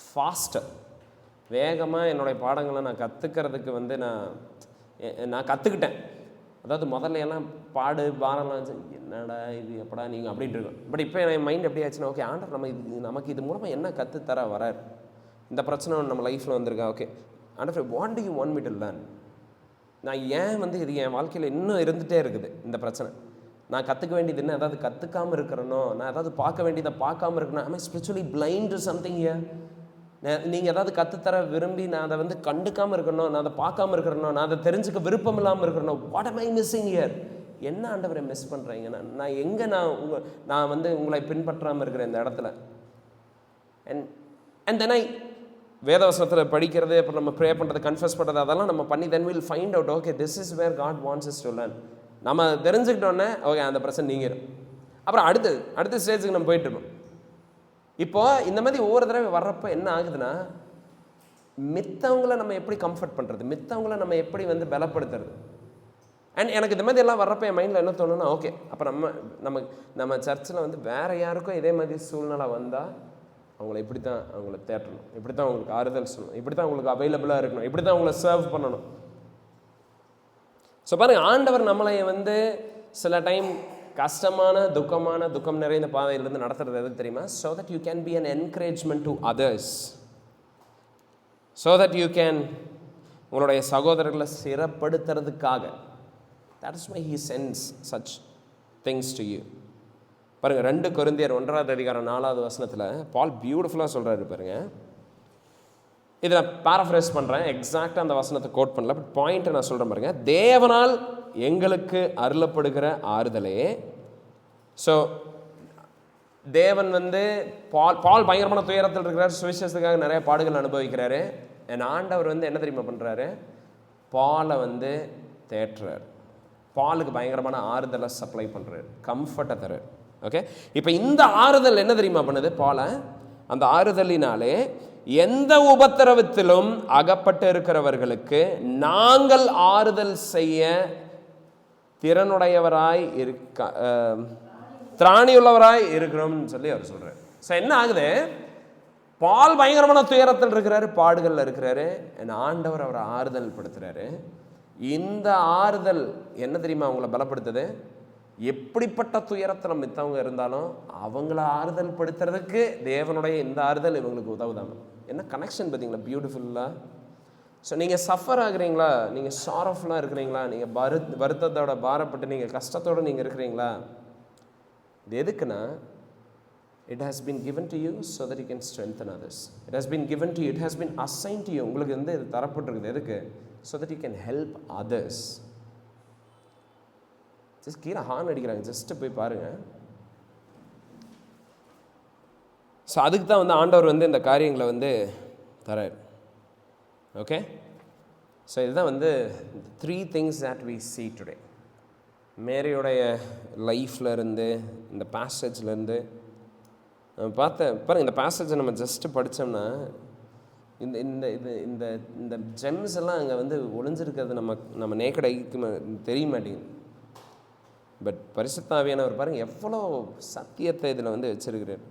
faster. வேகமாக என்னுடைய பாடங்களை நான் கற்றுக்கிறதுக்கு வந்து நான் கற்றுக்கிட்டேன். அதாவது முதல்ல எல்லாம் பாடு பாரம்லாம் என்னடா இது எப்படா நீங்கள் அப்படின்ட்டு இருக்கோம். பட் இப்போ என் மைண்ட் எப்படி ஆச்சுன்னா, ஓகே ஆண்டவர் நமக்கு இது மூலமாக என்ன கற்றுத்தர வரார், இந்த பிரச்சனை நம்ம லைஃப்பில் வந்திருக்கா, ஓகே ஆண்டவர் what to you want me to learn. நான் ஏன் வந்து இது என் வாழ்க்கையில் இன்னும் இருந்துகிட்டே இருக்குது இந்த பிரச்சனை, நான் கற்றுக்க வேண்டியது என்ன, ஏதாவது கற்றுக்காமல் இருக்கிறனோ, நான் ஏதாவது பார்க்க வேண்டியதை பார்க்காம இருக்கணும், I spiritually blind to something here. நீங்கள் ஏதாவது கற்றுத்தர விரும்பி நான் அதை வந்து கண்டுக்காமல் இருக்கணும், நான் அதை பார்க்காம இருக்கிறணும், நான் அதை தெரிஞ்சுக்க விருப்பம் இல்லாமல் இருக்கணும். What am I missing here? என்ன ஆண்டவரை மிஸ் பண்ணுறீங்க, நான் எங்கே நான் வந்து உங்களை பின்பற்றாமல் இருக்கிறேன் இந்த இடத்துல. அண்ட் தென் வேதவசனத்தில் படிக்கிறது, அப்புறம் நம்ம ப்ரே பண்ணுறது, கன்ஃபஸ் பண்ணுறது, அதெல்லாம் நம்ம பண்ணி then will find out, okay this is where God wants us to learn. நம்ம தெரிஞ்சுக்கிட்டோன்னே ஓகே அந்த பிரச்சனை நீங்கிடும். அப்புறம் அடுத்த ஸ்டேஜுக்கு நம்ம போயிட்டுருப்போம். இப்போ இந்த மாதிரி ஒவ்வொரு தடவை வர்றப்போ என்ன ஆகுதுன்னா, மித்தவங்களை நம்ம எப்படி கம்ஃபர்ட் பண்ணுறது, மித்தவங்களை நம்ம எப்படி வந்து பலப்படுத்துறது. அண்ட் எனக்கு இந்த மாதிரி எல்லாம் வர்றப்போ என் மைண்டில் என்ன தோணுன்னா, ஓகே அப்போ நம்ம சர்ச்சில் வந்து வேறு யாருக்கும் இதே மாதிரி சூழ்நிலை வந்தால் அவங்கள இப்படி தான் அவங்கள தேட்டணும், இப்படி தான் அவங்களுக்கு ஆறுதல் சொல்லணும், இப்படி தான் அவங்களுக்கு அவைலபிளாக இருக்கணும், இப்படி தான் அவங்கள சர்வ் பண்ணணும். ஸோ பாருங்கள், ஆண்டவர் நம்மளை வந்து சில டைம் கஷ்டமான துக்கம் நிறைந்த பாதையிலிருந்து நடத்துறது எதுக்கு தெரியுமா? So that you can be an encouragement to others, so that you can உங்களுடைய சகோதரர்களை சிறப்படுத்துறதுக்காக. That is why he sends such things to you. பாருங்கள், 2 கொரிந்தியர் 1வது அதிகாரம் 4வது வசனத்தில் பால் பியூட்டிஃபுல்லாக சொல்கிறாரு பாருங்கள். இதை நான் பேரஃப்ரேஸ் பண்ணுறேன், எக்ஸாக்டாக அந்த வசனத்தை கோட் பண்ணல, பட் பாயிண்ட்டை நான் சொல்கிறேன் பாருங்க. தேவனால் எங்களுக்கு அருளப்படுகிற ஆறுதலே. ஸோ தேவன் வந்து பால் பயங்கரமான துயரத்தில் இருக்கிறார், சுவிசேஷத்துக்காக நிறைய பாடுகள் அனுபவிக்கிறாரு. என் ஆண்டவர் வந்து என்ன தெரியுமா பண்ணுறாரு, பாலை வந்து தேற்றுறார், பாலுக்கு பயங்கரமான ஆறுதலை சப்ளை பண்ணுறாரு, கம்ஃபர்ட்டை தர்றார். ஓகே, இப்போ இந்த ஆறுதல் என்ன தெரியுமா பண்ணுது பாலை? அந்த ஆறுதலினாலே எந்த உபத்திரவத்திலும் அகப்பட்டு இருக்கிறவர்களுக்கு நாங்கள் ஆறுதல் செய்ய திறனுடையவராய் திராணியுள்ளவராய் இருக்கிறோம்னு சொல்லி அவர் சொல்றாரு. ஸோ என்ன ஆகுது, பால் பயங்கரமான துயரத்தில் இருக்கிறாரு, பாடுகளில் இருக்கிறாரு, என் ஆண்டவர் அவரை ஆறுதல் படுத்துறாரு. இந்த ஆறுதல் என்ன தெரியுமா அவங்கள பலப்படுத்துது? எப்படிப்பட்ட துயரத்தில் மித்தவங்க இருந்தாலும் அவங்கள ஆறுதல் படுத்துறதுக்கு தேவனுடைய இந்த ஆறுதல் இவங்களுக்கு உதவுதாங்க. என்ன கனெக்ஷன் பார்த்தீங்களா, பியூட்டிஃபுல்லாக. ஸோ நீங்கள் சஃபர் ஆகுறீங்களா, நீங்கள் சாரஃபுல்லாக இருக்கிறீங்களா, நீங்கள் வருத்தத்தோட பாரப்பட்டு நீங்கள் கஷ்டத்தோடு நீங்கள் இருக்கிறீங்களா, இது எதுக்குன்னா, it has been given to you so that you can strengthen others. It has been given to you, it has been assigned to you. உங்களுக்கு வந்து இது தரப்பட்டிருக்குது எதுக்கு? so that you can help others. Just கீழே horn அடிக்கிறாங்க, just போய் பாருங்கள். So அதுக்கு தான் வந்து ஆண்டவர் வந்து இந்த காரியங்களை வந்து தரார். ஓகே, ஸோ இதுதான் வந்து 3 things that we see today. மேரியோடைய லைஃப்பில் இருந்து, இந்த பேசேஜ்லேருந்து நம்ம பாருங்கள், இந்த பேசேஜை நம்ம ஜஸ்ட்டு படித்தோம்னா இந்த இந்த இது இந்த இந்த ஜெம்ஸ் எல்லாம் அங்கே வந்து ஒளிஞ்சிருக்கிறது நம்ம நேக்கடைக்கு தெரிய மாட்டேங்குது. பட் பரிசுத்த ஆவியானவர் பாருங்கள் எவ்வளோ சத்தியத்தை இதில் வந்து வச்சிருக்கிறார்.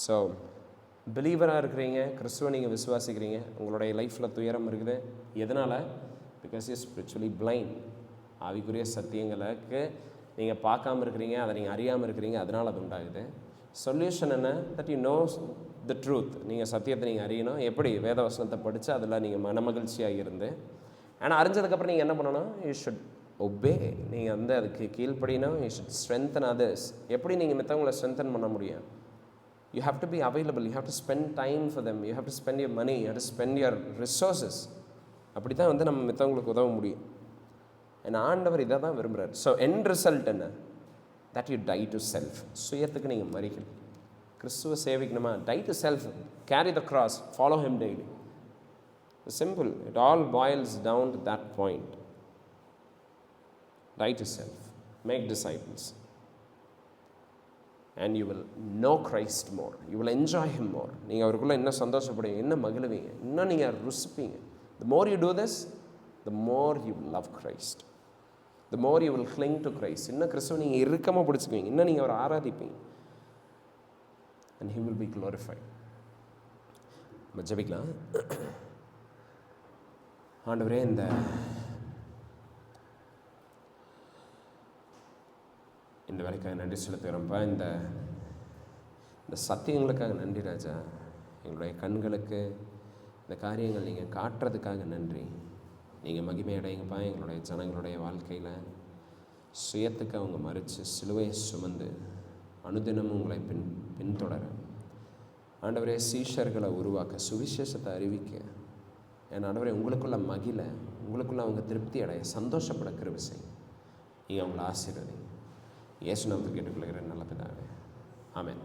ஸோ பிலீவராக இருக்கிறீங்க, கிறிஸ்துவை நீங்கள் விசுவாசிக்கிறீங்க, உங்களுடைய லைஃப்பில் துயரம் இருக்குது. எதனால்? Because you spiritually blind. ஆவிக்குரிய சத்தியங்களுக்கு நீங்கள் பார்க்காம இருக்கிறீங்க, அதை நீங்கள் அறியாமல் இருக்கிறீங்க, அதனால் அது உண்டாகுது. சொல்யூஷன் என்ன? That you know the truth. நீங்கள் சத்தியத்தை நீங்கள் அறியணும். எப்படி? வேதவசனத்தை படித்து அதில் நீங்கள் மனமகிழ்ச்சியாக இருந்து, ஆனால் அறிஞ்சதுக்கப்புறம் நீங்கள் என்ன பண்ணணும்? You should obey. நீங்கள் வந்து அதுக்கு கீழ்ப்படினா யூ ஷுட் ஸ்ட்ரென்தன் அதர்ஸ். எப்படி நீங்கள் மற்றவங்களை ஸ்ட்ரென்தன் பண்ண முடியும்? You have to be available. You have to spend time for them. You have to spend your money. You have to spend your resources. அப்படி தான் வந்து நம்ம மற்றவங்களுக்கு உதவ முடியும். ஏன்னா ஆண்டவர் இதை தான் விரும்புகிறார். ஸோ எண்ட் ரிசல்ட் என்ன? That you die to self. சுயத்துக்கு நீங்கள் மறிக்கணும். கிறிஸ்துவ சேவிக்கணுமா? Die to self, carry the cross, follow him daily. Simple. It all boils down to that point. Die to self, make disciples, and you will know Christ more. You will enjoy him more. நீங்கள் அவருக்குள்ளே இன்னும் சந்தோஷப்படுவீங்க, இன்னும் மகிழுவீங்க, இன்னும் நீங்கள் ருசிப்பீங்க. The more you do this, the more you will love Christ. The more you will cling to Christ. இன்னும் கிறிஸ்துவை நீங்கள் இறுக்கமாக பிடிச்சிக்குவீங்க, இன்னும் நீங்கள் அவரை ஆராதிப்பீங்க. And he will be glorified. நம்ம ஜெபிக்கலாம். ஆண்டவரே, இந்த வேலைக்காக நன்றி செலுத்துகிறோம்ப்பா. இந்த சத்தியங்களுக்காக நன்றி ராஜா. எங்களுடைய கண்களுக்கு இந்த காரியங்கள் நீங்கள் காட்டுறதுக்காக நன்றி. நீங்கள் மகிமை அடையுங்கப்பா. எங்களுடைய ஜனங்களுடைய வாழ்க்கையில் சுயத்துக்கு அவங்க மறித்து சிலுவையை சுமந்து அனுதினமும் உங்களை பின்தொடர ஆண்டவரே, சீஷர்களை உருவாக்க, சுவிசேஷத்தை அறிவிக்க, என் ஆண்டவரே உங்களுக்குள்ள மகிழ, உங்களுக்குள்ள அவங்க திருப்தி அடைய, சந்தோஷப்பட கிருபை செய்யுங்க. நீங்கள் அவங்கள ஆசீர்வதிங்க. இயேசு நாமத்தில் கேட்டுக்கொள்கிறேன் நல்ல பிதாவே. ஆமென்.